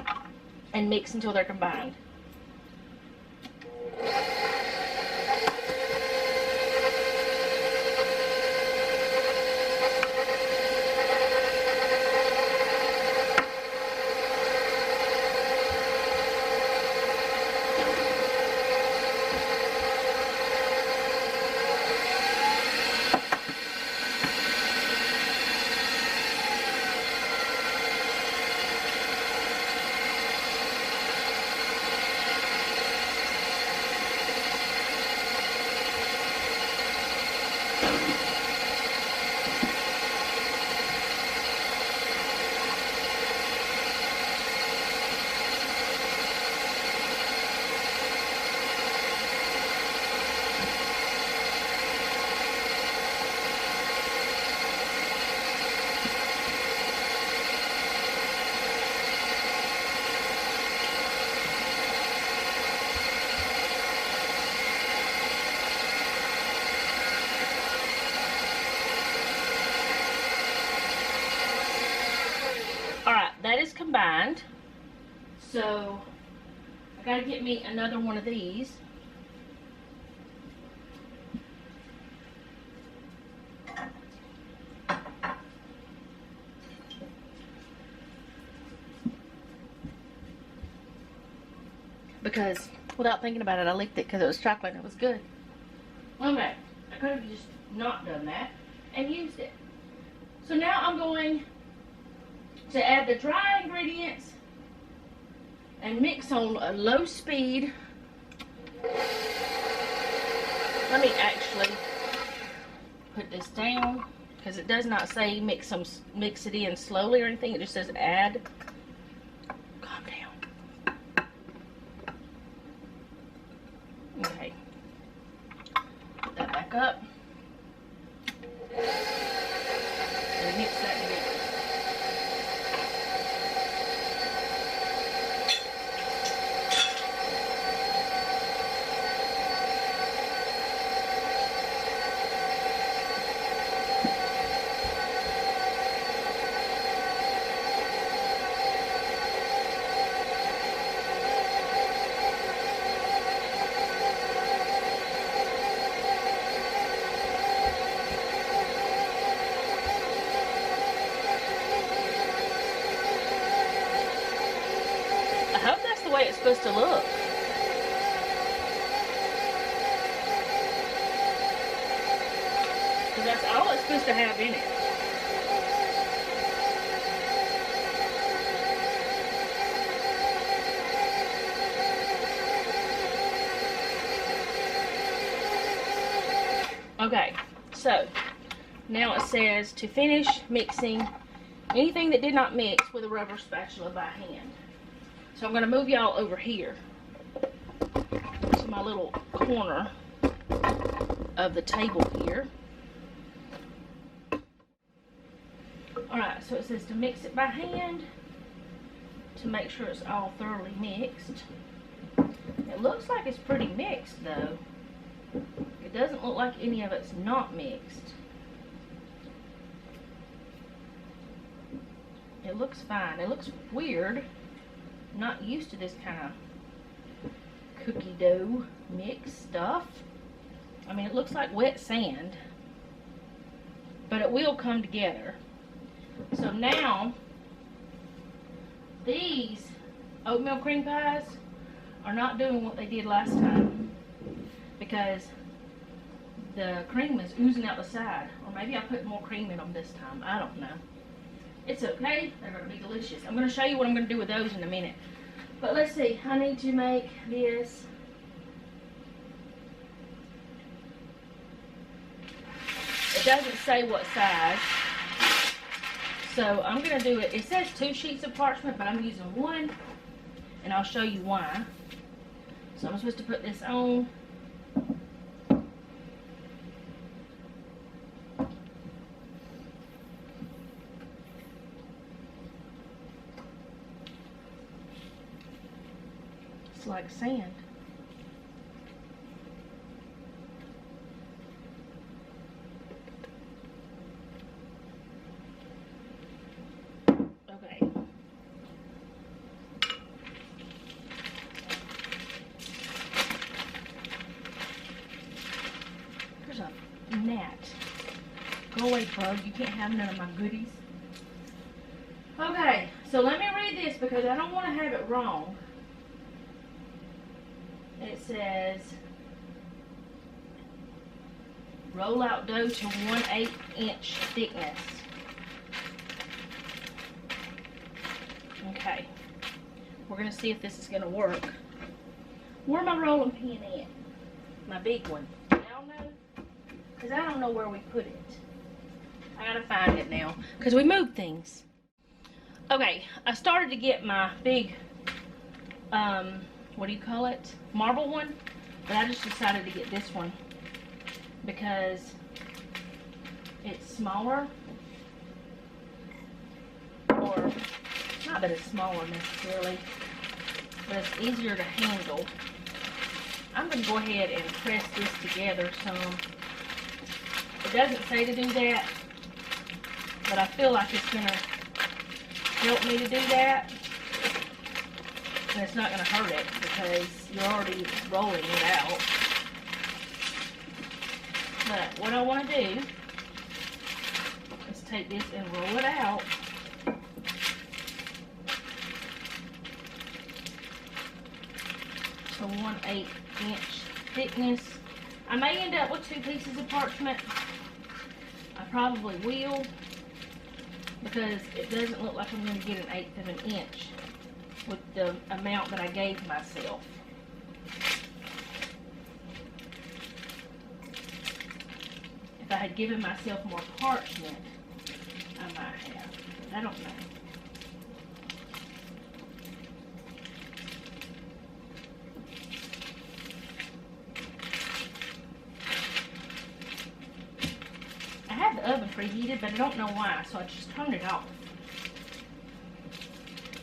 and mix until they're combined. That is combined, so I gotta get me another one of these. Because without thinking about it, I licked it because it was chocolate and it was good. Okay, I could have just not done that and used it. So now I'm going to add the dry ingredients and mix on a low speed. Let me actually put this down because it does not say mix it in slowly or anything. It just says add. Calm down. Okay. Put that back up. And mix that together. I hope that's the way it's supposed to look. Because that's all it's supposed to have in it. Okay, so now it says to finish mixing anything that did not mix with a rubber spatula by hand. So I'm going to move y'all over here to my little corner of the table here. Alright, so it says to mix it by hand to make sure it's all thoroughly mixed. It looks like it's pretty mixed though. It doesn't look like any of it's not mixed. It looks fine. It looks weird. Not used to this kind of cookie dough mix stuff. I mean, it looks like wet sand, but it will come together. So now these oatmeal cream pies are not doing what they did last time because the cream is oozing out the side. Or maybe I put more cream in them this time. I don't know. It's okay. They're going to be delicious. I'm going to show you what I'm going to do with those in a minute. But let's see. I need to make this. It doesn't say what size. So I'm going to do it. It says 2 sheets of parchment, but I'm using 1. And I'll show you why. So I'm supposed to put this on. It's like sand. Okay. There's a gnat. Go away, bug. You can't have none of my goodies. Okay, so let me read this because I don't want to have it wrong. It says, roll out dough to 1/8 inch thickness. Okay, we're going to see if this is going to work. Where my rolling pin at? My big one. Y'all know? Because I don't know where we put it. I got to find it now because we moved things. Okay, I started to get my big, what do you call it? Marble one, but I just decided to get this one because it's smaller, or not that it's smaller necessarily, but it's easier to handle. I'm going to go ahead and press this together some. It doesn't say to do that, but I feel like it's going to help me to do that. And it's not going to hurt it because you're already rolling it out. But what I want to do is take this and roll it out. To 1/8 inch thickness. I may end up with 2 pieces of parchment. I probably will. because it doesn't look like I'm going to get 1/8 of an inch with the amount that I gave myself. If I had given myself more parchment, I might have. I don't know. I have the oven preheated, but I don't know why, so I just turned it off.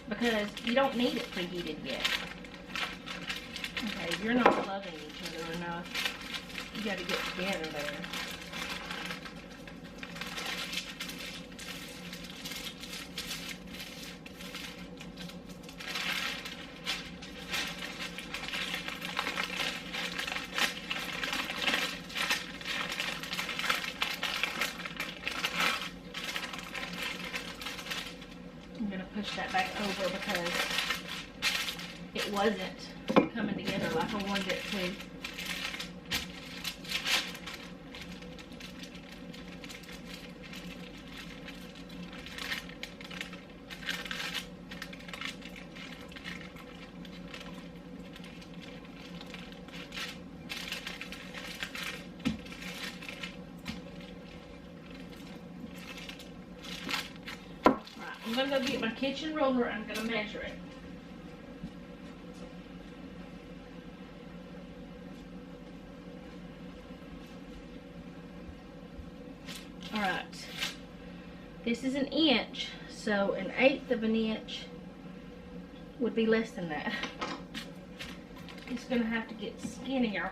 Because you don't need it preheated yet. Okay, you're not loving each other enough. You got to get together there. I'm going to push that back over because it wasn't coming together like I wanted it to. I'm going to go get my kitchen ruler and I'm going to measure it. Alright, this is 1 inch, so 1/8 of an inch would be less than that. It's going to have to get skinnier.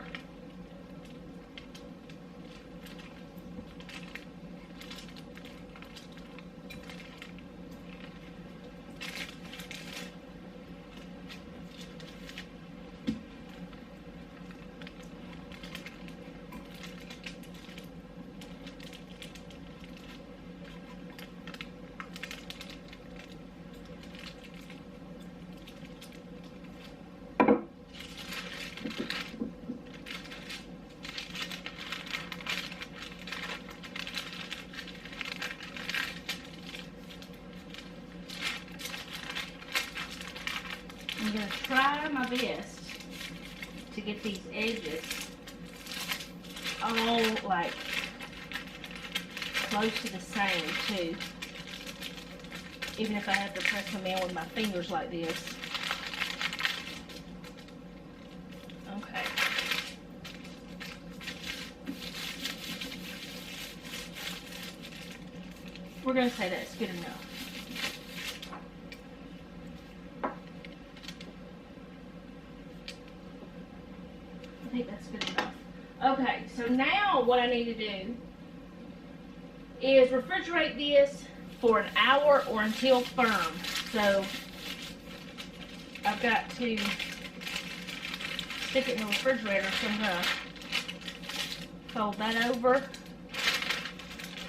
I'm going to try my best to get these edges all like close to the same too, even if I have to press them in with my fingers like this. Okay. We're going to say that's good enough. I think that's good enough. Okay, so now what I need to do is refrigerate this for 1 hour or until firm. So I've got to stick it in the refrigerator, so I'm going to fold that over.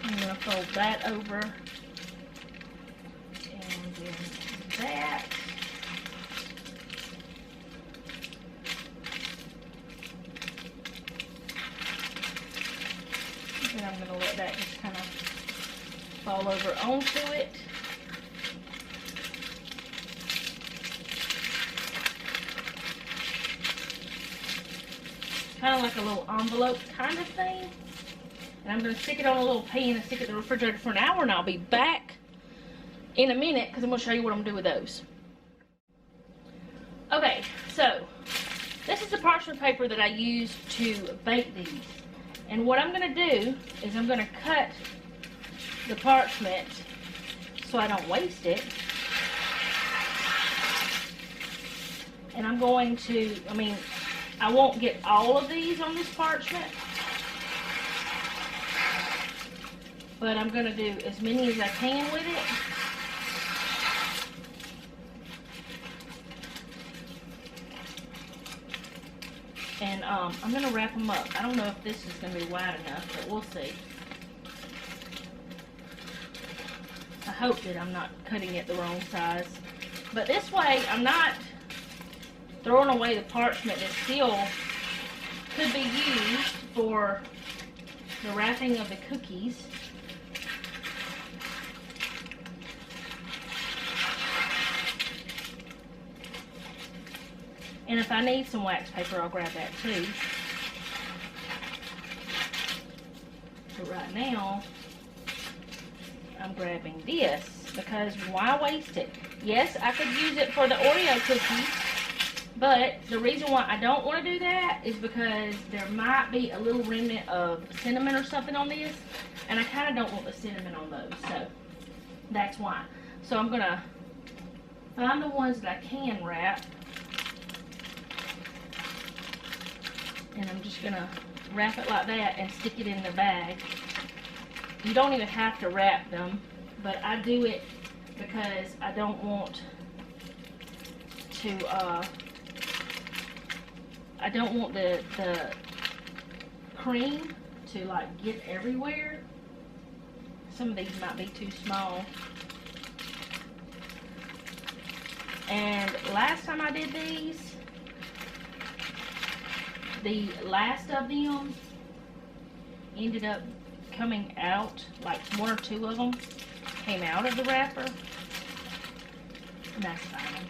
I'm going to fold that over. And then that. And I'm going to let that just kind of fall over onto it. Kind of like a little envelope kind of thing. And I'm going to stick it on a little pan and stick it in the refrigerator for 1 hour, and I'll be back in a minute because I'm going to show you what I'm going to do with those. Okay, so this is the parchment paper that I use to bake these. And what I'm going to do is I'm going to cut the parchment so I don't waste it. And I'm going to, I won't get all of these on this parchment, but I'm going to do as many as I can with it. And I'm going to wrap them up. I don't know if this is going to be wide enough, but we'll see. I hope that I'm not cutting it the wrong size. But this way, I'm not throwing away the parchment that still could be used for the wrapping of the cookies. And if I need some wax paper, I'll grab that too. But right now, I'm grabbing this because why waste it? Yes, I could use it for the Oreo cookies, but the reason why I don't want to do that is because there might be a little remnant of cinnamon or something on this, and I kind of don't want the cinnamon on those, so that's why. So I'm going to find the ones that I can wrap, and I'm just going to wrap it like that and stick it in the bag. You don't even have to wrap them, but I do it because I don't want to, I don't want the cream to like get everywhere. Some of these might be too small. And last time I did these, the last of them ended up coming out, like one or two of them came out of the wrapper, and that's fine.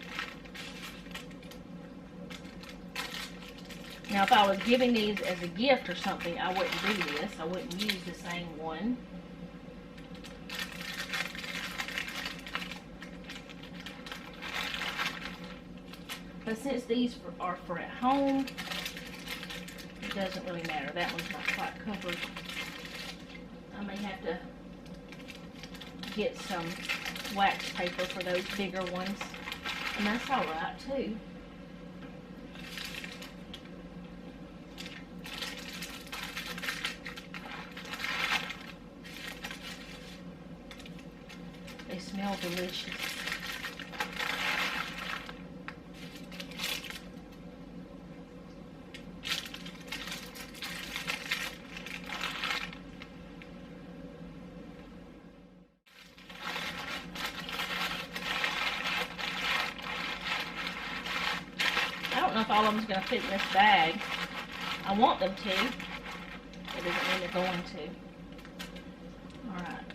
Now if I was giving these as a gift or something, I wouldn't do this. I wouldn't use the same one. But since these are for at home, it doesn't really matter. That one's not quite covered. I may have to get some wax paper for those bigger ones, and that's all right too. They smell delicious. I don't know if all of them's going to fit in this bag. I want them to. It doesn't mean they're going to. Alright.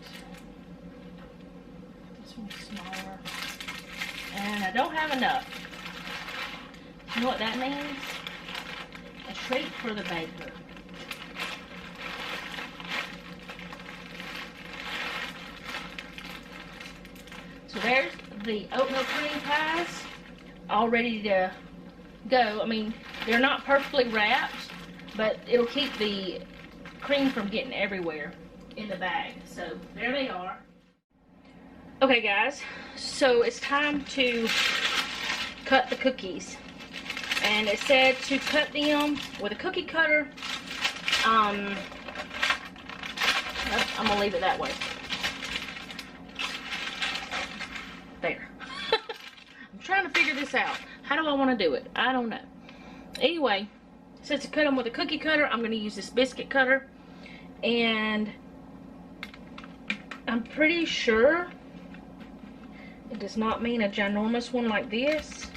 This one's smaller. And I don't have enough. You know what that means? A treat for the baker. So there's the oatmeal cream pies all ready to go. I mean, they're not perfectly wrapped, but it'll keep the cream from getting everywhere in the bag. So there they are. Okay guys, so it's time to cut the cookies. And it said to cut them with a cookie cutter. I'm gonna leave it that way. There. I'm trying to figure this out. How do I want to do it? I don't know. Anyway, since I cut them with a cookie cutter, I'm going to use this biscuit cutter. And I'm pretty sure it does not mean a ginormous one like this.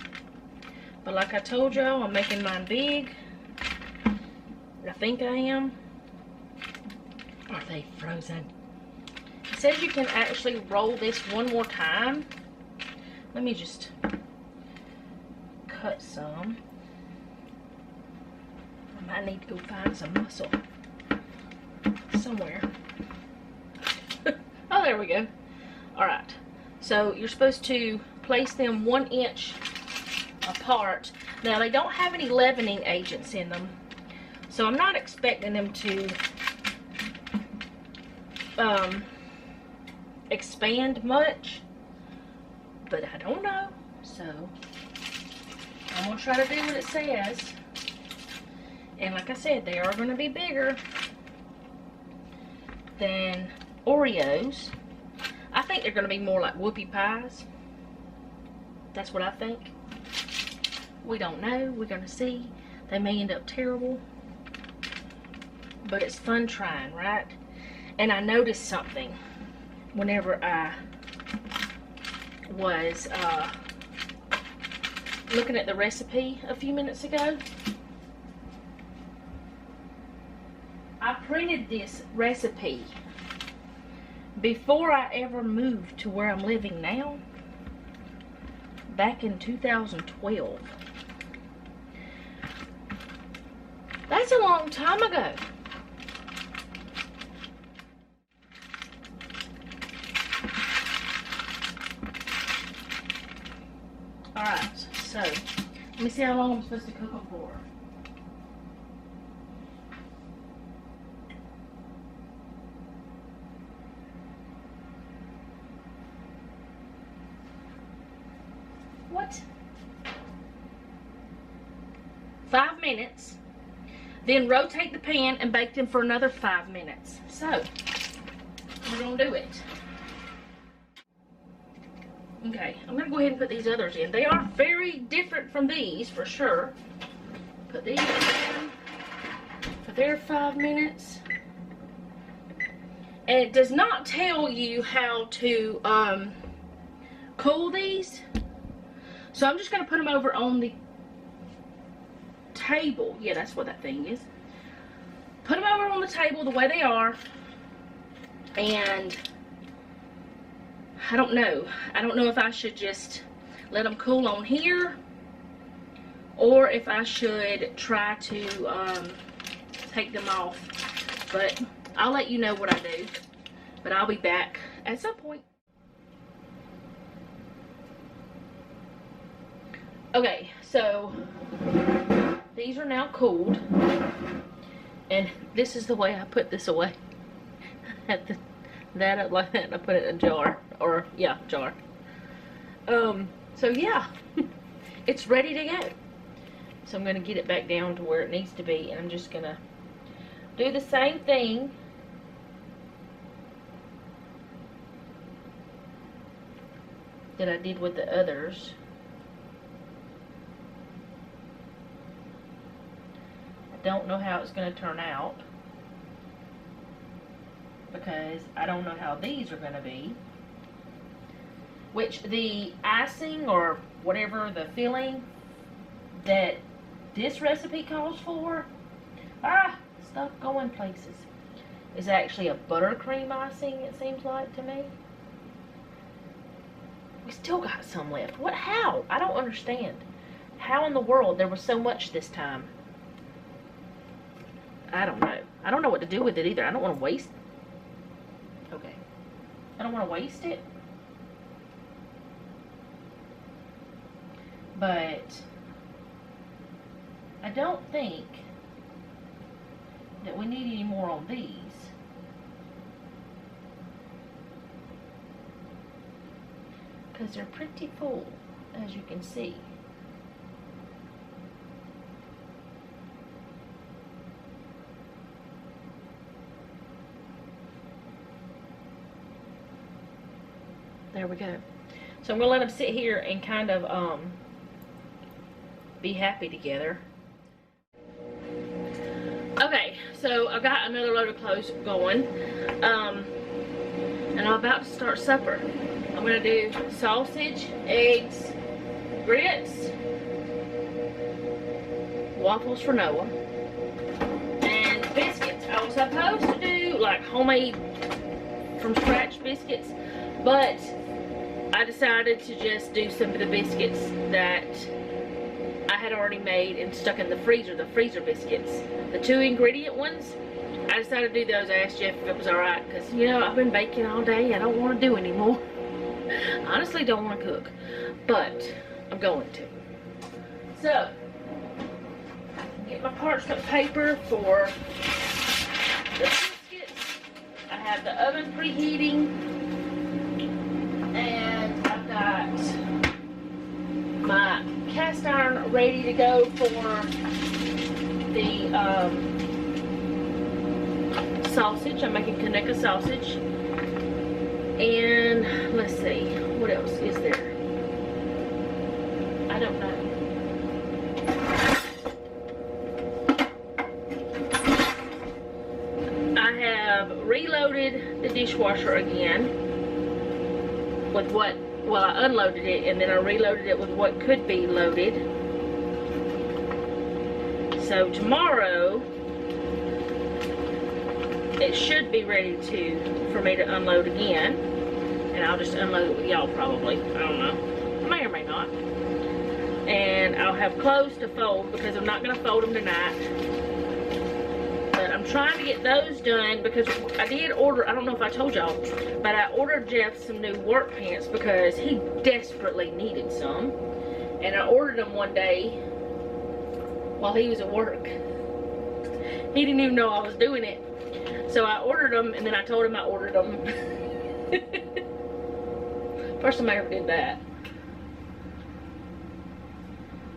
But like I told y'all, I'm making mine big. I think I am. Are they frozen? It says you can actually roll this one more time. Let me just cut some. I might need to go find some muscle somewhere. Oh, there we go. Alright, so you're supposed to place them 1 inch apart. Now they don't have any leavening agents in them, so I'm not expecting them to expand much, but I don't know, so I'm gonna try to do what it says. And like I said, they are gonna be bigger than Oreos. I think they're gonna be more like whoopie pies. That's what I think. We don't know. We're gonna see. They may end up terrible, but it's fun trying, right? And I noticed something whenever I was looking at the recipe a few minutes ago. I printed this recipe before I ever moved to where I'm living now, back in 2012. That's a long time ago. Alright, so let me see how long I'm supposed to cook them for. What? 5 minutes. Then rotate the pan and bake them for another 5 minutes. So, we're gonna do it. Okay, I'm gonna go ahead and put these others in. They are very different from these, for sure. Put these in for their 5 minutes. And it does not tell you how to cool these. So I'm just gonna put them over on the table. Yeah, that's what that thing is. Put them over on the table the way they are. And I don't know. I don't know if I should just let them cool on here, or if I should try to take them off. But I'll let you know what I do. But I'll be back at some point. Okay, so these are now cooled. And this is the way I put this away. That up like that, and I put it in a jar. Or, yeah, jar. So yeah, it's ready to go. So I'm going to get it back down to where it needs to be, and I'm just going to do the same thing. That I did with the others. I don't know how it's going to turn out, because I don't know how these are going to be. Which the icing or whatever the filling that this recipe calls for, stuff going places, is actually a buttercream icing, it seems like to me. We still got some left. What? How? I don't understand. How in the world there was so much this time? I don't know. I don't know what to do with it either. I don't want to waste it. Okay. I don't want to waste it. But I don't think that we need any more on these. Because they're pretty full, as you can see. There we go. So I'm going to let them sit here and kind of be happy together. Okay, so I got another load of clothes going. And I'm about to start supper. I'm going to do sausage, eggs, grits, waffles for Noah, and biscuits. I was supposed to do like homemade from scratch biscuits, but I decided to just do some of the biscuits that I had already made and stuck in the freezer biscuits. The 2 ingredient ones, I decided to do those. I asked Jeff if it was alright, because, you know, I've been baking all day. I don't want to do anymore. I honestly don't want to cook, but I'm going to. So, get my parchment paper for the biscuits. I have the oven preheating, and I've got my cast iron ready to go for the sausage. I'm making Kaneka sausage. And let's see, what else is there? I don't know. I have reloaded the dishwasher again with what, well, I unloaded it and then I reloaded it with what could be loaded. So tomorrow it should be ready for me to unload again, and I'll just unload it with y'all probably. I don't know, may or may not. And I'll have clothes to fold because I'm not going to fold them tonight. I'm trying to get those done because I did order, I don't know if I told y'all, but I ordered Jeff some new work pants because he desperately needed some. And I ordered them one day while he was at work. He didn't even know I was doing it. So I ordered them, and then I told him I ordered them. First time I ever did that.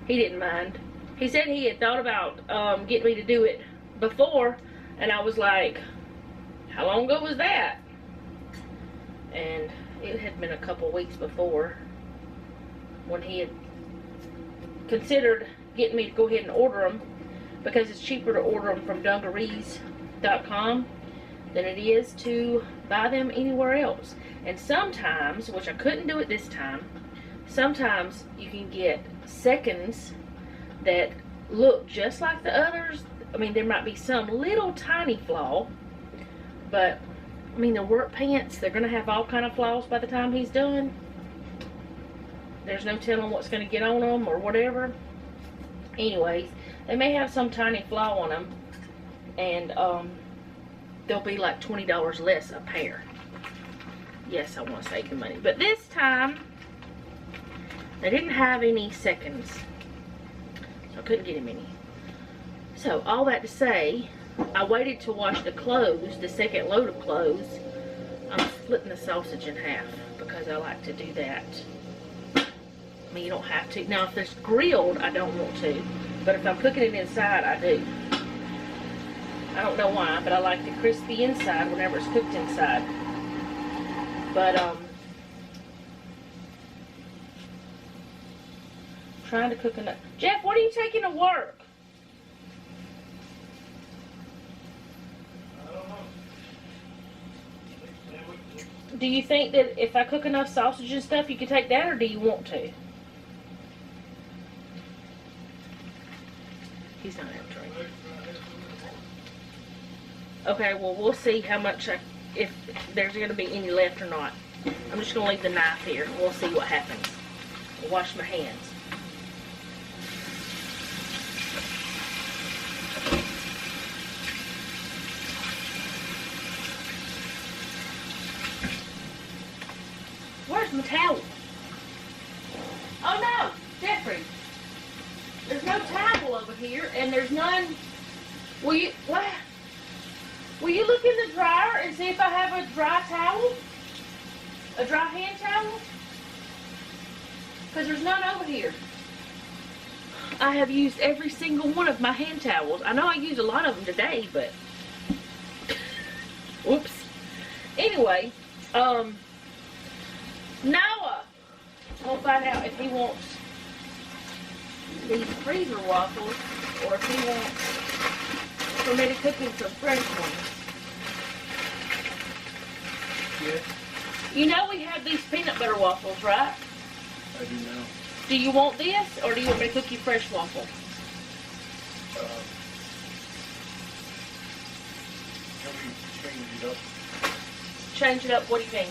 He didn't mind. He said he had thought about getting me to do it before, and I was like, how long ago was that? And it had been a couple weeks before when he had considered getting me to go ahead and order them, because it's cheaper to order them from dungarees.com than it is to buy them anywhere else. And sometimes, which I couldn't do it this time, sometimes you can get seconds that look just like the others. I mean, there might be some little tiny flaw, but I mean, the work pants, they're gonna have all kind of flaws by the time he's done. There's no telling what's gonna get on them or whatever. Anyways, they may have some tiny flaw on them, and they'll be like $20 less a pair. Yes, I want to save the money, but this time they didn't have any seconds, so I couldn't get him any. So all that to say, I waited to wash the clothes, the second load of clothes. I'm splitting the sausage in half because I like to do that. I mean, you don't have to. Now, if it's grilled, I don't want to. But if I'm cooking it inside, I do. I don't know why, but I like the crispy inside whenever it's cooked inside. But, trying to cook enough. Jeff, what are you taking to work? I don't know. Do you think that if I cook enough sausage and stuff, you can take that, or do you want to? He's not answering. Okay, well, we'll see how much, if there's going to be any left or not. I'm just going to leave the knife here. We'll see what happens. I'll wash my hands. Where's my towel? Oh, no, Jeffrey. There's no towel over here, and there's none. Will you look in the dryer and see if I have a dry towel? A dry hand towel? Because there's none over here. I have used every single one of my hand towels. I know I used a lot of them today, but whoops. Anyway, Noah, we'll find out if he wants these freezer waffles or if he wants for me to cook him some fresh ones. Yes, You know we have these peanut butter waffles, right? I do now. Do you want this, or do you want me to cook you fresh waffle? Can we change it up? Change it up, what do you think?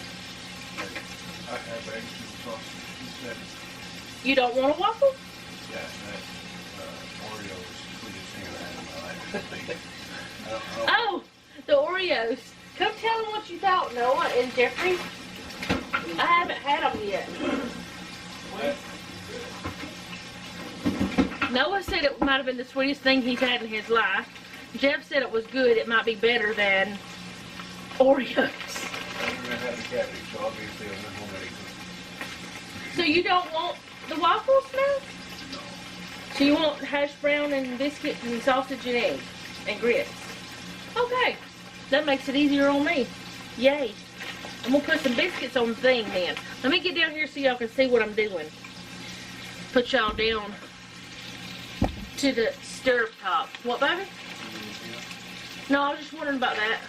I have extra sausage instead. You don't want a waffle? Yeah, that Oreos, sweetest thing I've had in my life. Oh, the Oreos. Come tell them what you thought, Noah and Jeffrey. I haven't had them yet. Noah said it might have been the sweetest thing he's had in his life. Jeff said it was good. It might be better than Oreos. I'm gonna have the cabbage, so obviously I'm not home ready. So you don't want the waffles now? No. So you want hash brown and biscuits and sausage and eggs and grits? Okay. That makes it easier on me. Yay. I'm going to put some biscuits on the thing then. Let me get down here so y'all can see what I'm doing. Put y'all down to the stove top. What, baby? No, I was just wondering about that.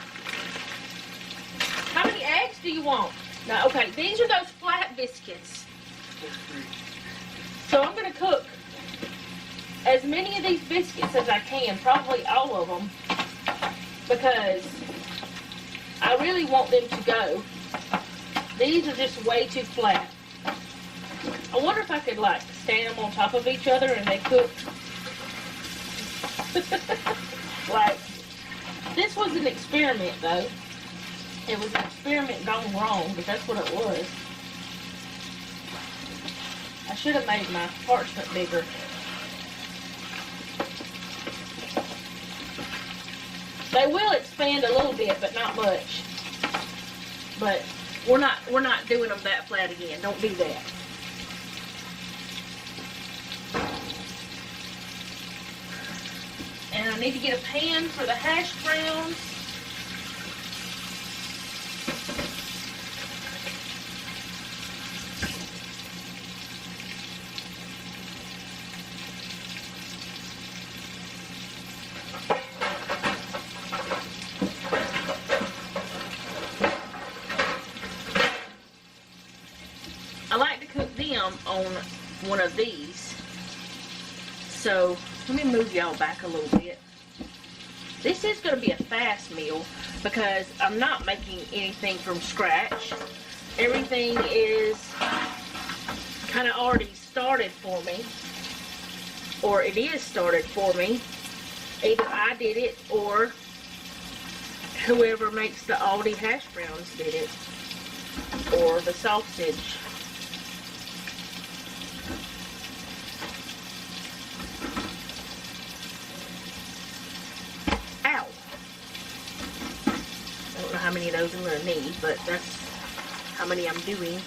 How many eggs do you want? No, okay, these are those flat biscuits. So I'm going to cook as many of these biscuits as I can, probably all of them, because I really want them to go. These are just way too flat. I wonder if I could like stand them on top of each other and they cook. Like, this This was an experiment, though. It was an experiment gone wrong, but that's what it was. I should have made my parchment bigger. They will expand a little bit, but not much. But we're not doing them that flat again. Don't do that. And I need to get a pan for the hash browns. I like to cook them on one of these. So let me move y'all back a little bit. This is going to be a fast meal because I'm not making anything from scratch. Everything is kind of already started for me, or it is started for me. Either I did it or whoever makes the Aldi hash browns did it, or the sausage. Ow! I don't know how many of those I'm going to need, but that's how many I'm doing.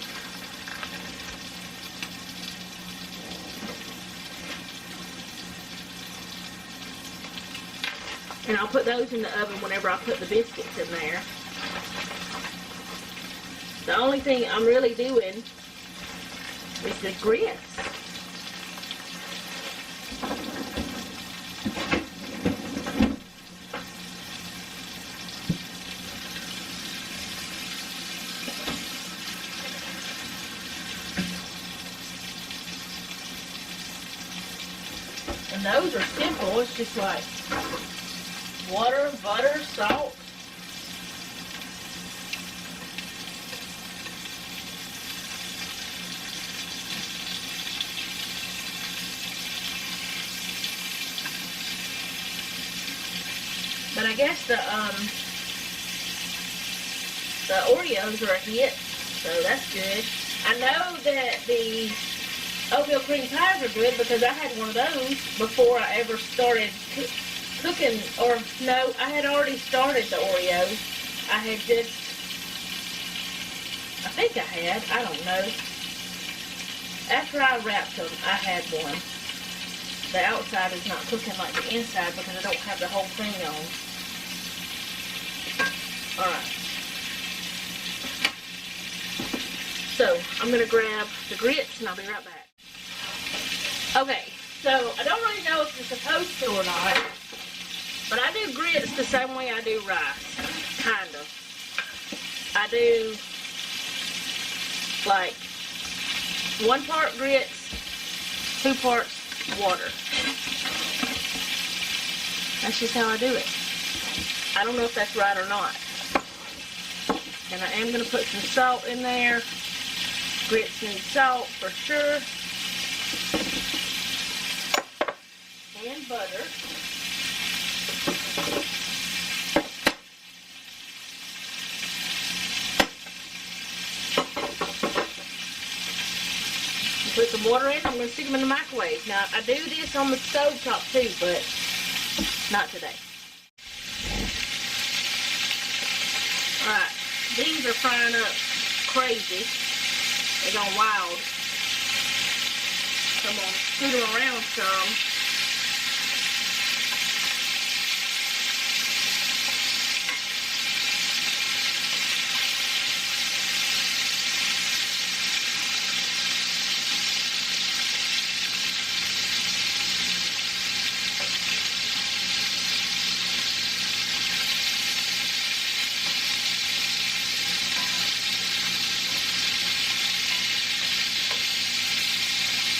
And I'll put those in the oven whenever I put the biscuits in there. The only thing I'm really doing is the grits. And those are simple. It's just like water, butter, salt. But I guess the Oreos are a hit, so that's good. I know that the oatmeal cream pies are good because I had one of those before I ever started cooking, or no, I had already started the Oreos. I had just, I think I had, I don't know. After I wrapped them, I had one. The outside is not cooking like the inside because I don't have the whole thing on. Alright. So, I'm going to grab the grits and I'll be right back. Okay, so I don't really know if you're supposed to or not, but I do grits the same way I do rice, kind of. I do like 1 part grits, 2 parts water. That's just how I do it. I don't know if that's right or not. And I am going to put some salt in there. Grits need salt for sure. And butter. Put some water in. I'm going to stick them in the microwave. Now, I do this on the stove top too, but not today. Alright, these are frying up crazy. They're going wild. So I'm going to scoot them around some.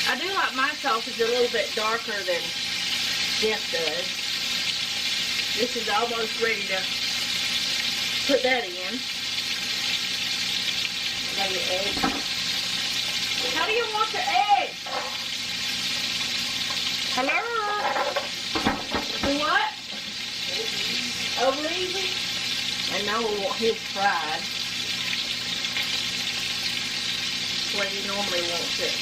I do like my sausage a little bit darker than Jeff does. This is almost ready to put that in. Got your eggs. How do you want the eggs? Hello? Do what? Over easy? And Noah will want his fried the way he normally wants it.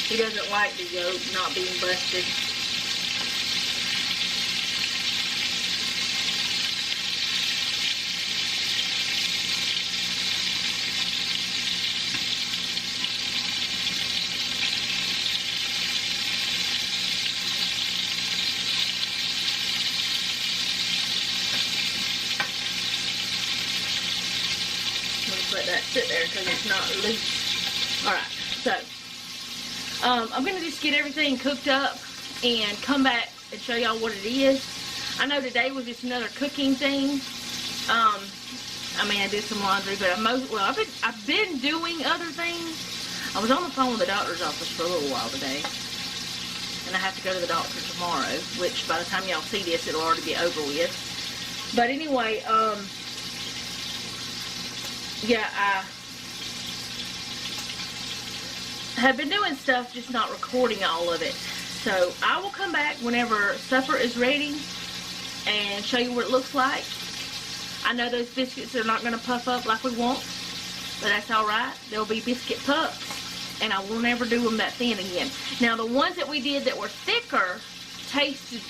He doesn't like the yolk not being busted. Let that sit there because it's not loose. Alright, so I'm going to just get everything cooked up and come back and show y'all what it is. I know today was just another cooking thing. I mean, I did some laundry, but I've been doing other things. I was on the phone with the doctor's office for a little while today, and I have to go to the doctor tomorrow, which by the time y'all see this, it'll already be over with. But anyway, yeah, I have been doing stuff, just not recording all of it. So I will come back whenever supper is ready and show you what it looks like. I know those biscuits are not going to puff up like we want, but that's alright. They'll be biscuit puffs, and I will never do them that thin again. Now the ones that we did that were thicker tasted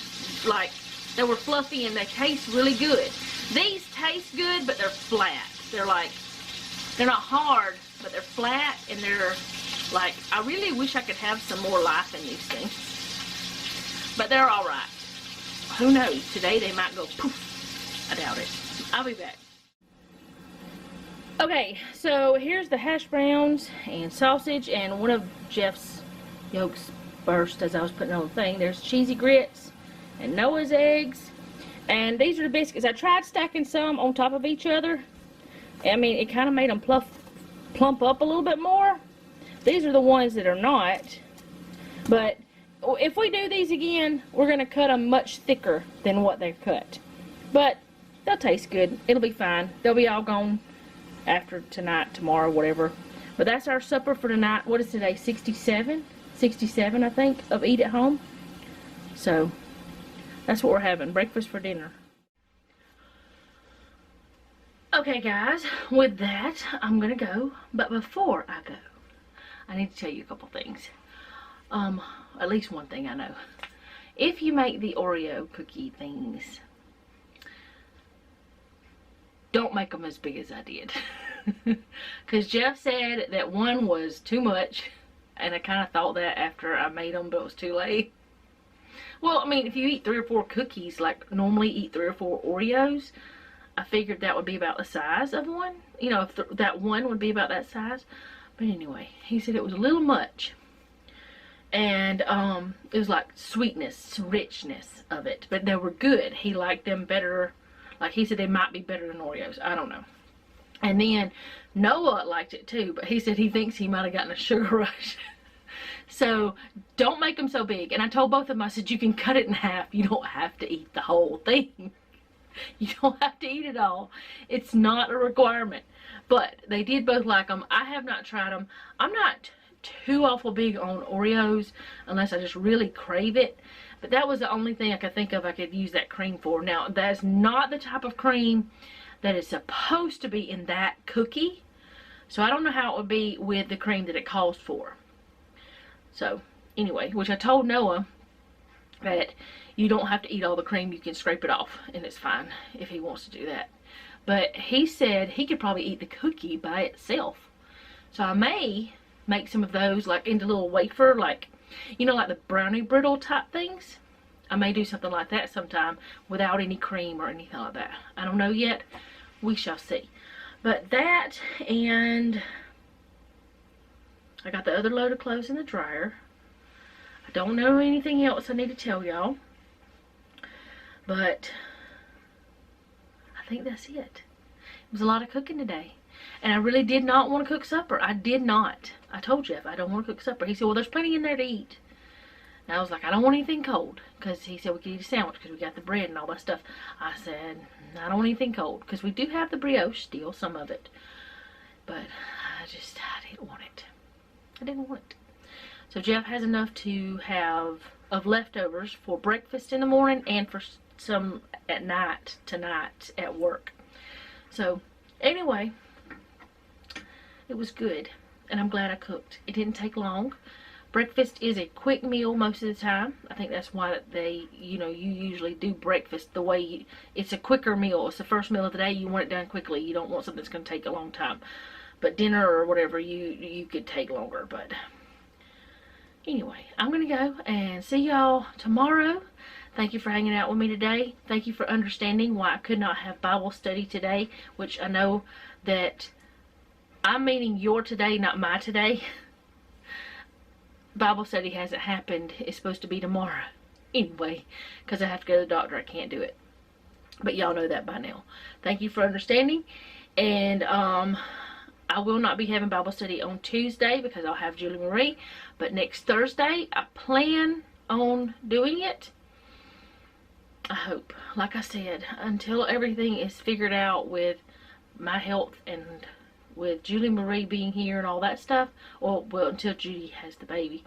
like they were fluffy and they taste really good. These taste good, but they're flat. They're not hard, but they're flat, and they're like, I really wish I could have some more life in these things. But they're alright. Who knows? Today they might go poof. I doubt it. I'll be back. Okay, so here's the hash browns and sausage, and one of Jeff's yolks burst as I was putting on the thing. There's cheesy grits and Noah's eggs. And these are the biscuits. I tried stacking some on top of each other. I mean, it kind of made them plump up a little bit more. These are the ones that are not. But if we do these again, we're going to cut them much thicker than what they're cut. But they'll taste good. It'll be fine. They'll be all gone after tonight, tomorrow, whatever. But that's our supper for tonight. What is today? 67? 67, I think, of Eat at Home. So, that's what we're having. Breakfast for dinner. Okay guys, with that, I'm gonna go, but before I go, I need to tell you a couple things. At least one thing I know. If you make the Oreo cookie things, don't make them as big as I did. Because Jeff said that one was too much, and I kind of thought that after I made them, but it was too late. Well, I mean, if you eat 3 or 4 cookies, like normally eat 3 or 4 Oreos, I figured that would be about the size of one. You know, if that one would be about that size. But anyway, he said it was a little much. And it was like sweetness, richness of it. But they were good. He liked them better. Like he said they might be better than Oreos. I don't know. And then Noah liked it too. But he said he thinks he might have gotten a sugar rush. So don't make them so big. And I told both of them, I said, you can cut it in half. You don't have to eat the whole thing. You don't have to eat it all. It's not a requirement. But they did both like them. I have not tried them. I'm not too awful big on Oreos unless I just really crave it. But that was the only thing I could think of I could use that cream for. Now, that's not the type of cream that is supposed to be in that cookie. So I don't know how it would be with the cream that it calls for. So, anyway, which I told Noah that you don't have to eat all the cream. You can scrape it off, and it's fine if he wants to do that. But he said he could probably eat the cookie by itself. So I may make some of those like into little wafer, like, you know, like the brownie brittle type things. I may do something like that sometime without any cream or anything like that. I don't know yet. We shall see. But that, and I got the other load of clothes in the dryer. I don't know anything else I need to tell y'all. But I think that's it. It was a lot of cooking today. And I really did not want to cook supper. I did not. I told Jeff I don't want to cook supper. He said, well, there's plenty in there to eat. And I was like, I don't want anything cold. Because he said we could eat a sandwich because we got the bread and all that stuff. I said, I don't want anything cold. Because we do have the brioche still, some of it. But I didn't want it. I didn't want it. So Jeff has enough to have of leftovers for breakfast in the morning and for some at night tonight at work. So anyway, it was good, and I'm glad I cooked. It didn't take long. Breakfast is a quick meal most of the time. I think that's why they, you know, you usually do breakfast the way you, it's a quicker meal. It's the first meal of the day. You want it done quickly. You don't want something that's going to take a long time. But dinner or whatever, you could take longer. But anyway, I'm going to go and see y'all tomorrow. Thank you for hanging out with me today. Thank you for understanding why I could not have Bible study today, which I know that I'm meaning your today, not my today. Bible study hasn't happened. It's supposed to be tomorrow. Anyway, because I have to go to the doctor. I can't do it. But y'all know that by now. Thank you for understanding. And I will not be having Bible study on Tuesday because I'll have Julie Marie. But next Thursday, I plan on doing it. I hope. Like I said, until everything is figured out with my health and with Julie Marie being here and all that stuff, well, until Judy has the baby,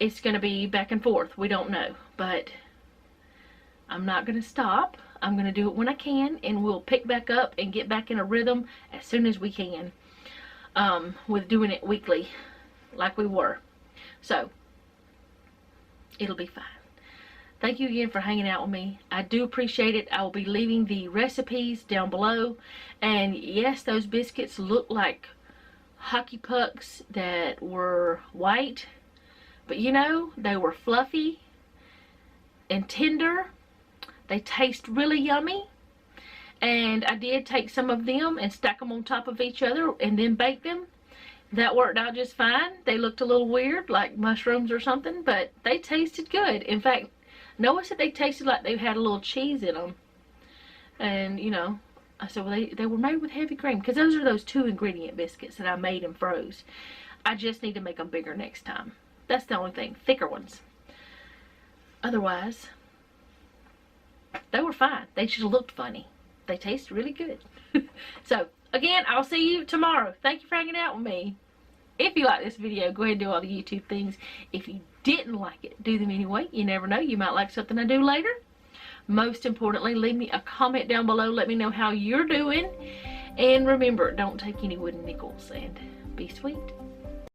it's going to be back and forth. We don't know, but I'm not going to stop. I'm going to do it when I can, and we'll pick back up and get back in a rhythm as soon as we can, with doing it weekly like we were. So it'll be fine. Thank you again for hanging out with me. I do appreciate it. I will be leaving the recipes down below. And yes, those biscuits look like hockey pucks that were white. But you know, they were fluffy and tender. They taste really yummy. And I did take some of them and stack them on top of each other and then bake them. That worked out just fine. They looked a little weird, like mushrooms or something, but they tasted good. In fact, Noah said they tasted like they had a little cheese in them. And, you know, I said, well, they were made with heavy cream. Because those are those 2-ingredient biscuits that I made and froze. I just need to make them bigger next time. That's the only thing. Thicker ones. Otherwise, they were fine. They just looked funny. They taste really good. So, again, I'll see you tomorrow. Thank you for hanging out with me. If you like this video, go ahead and do all the YouTube things. If you didn't like it, do them anyway. You never know. You might like something I do later. Most importantly, leave me a comment down below. Let me know how you're doing. And remember, don't take any wooden nickels. And be sweet.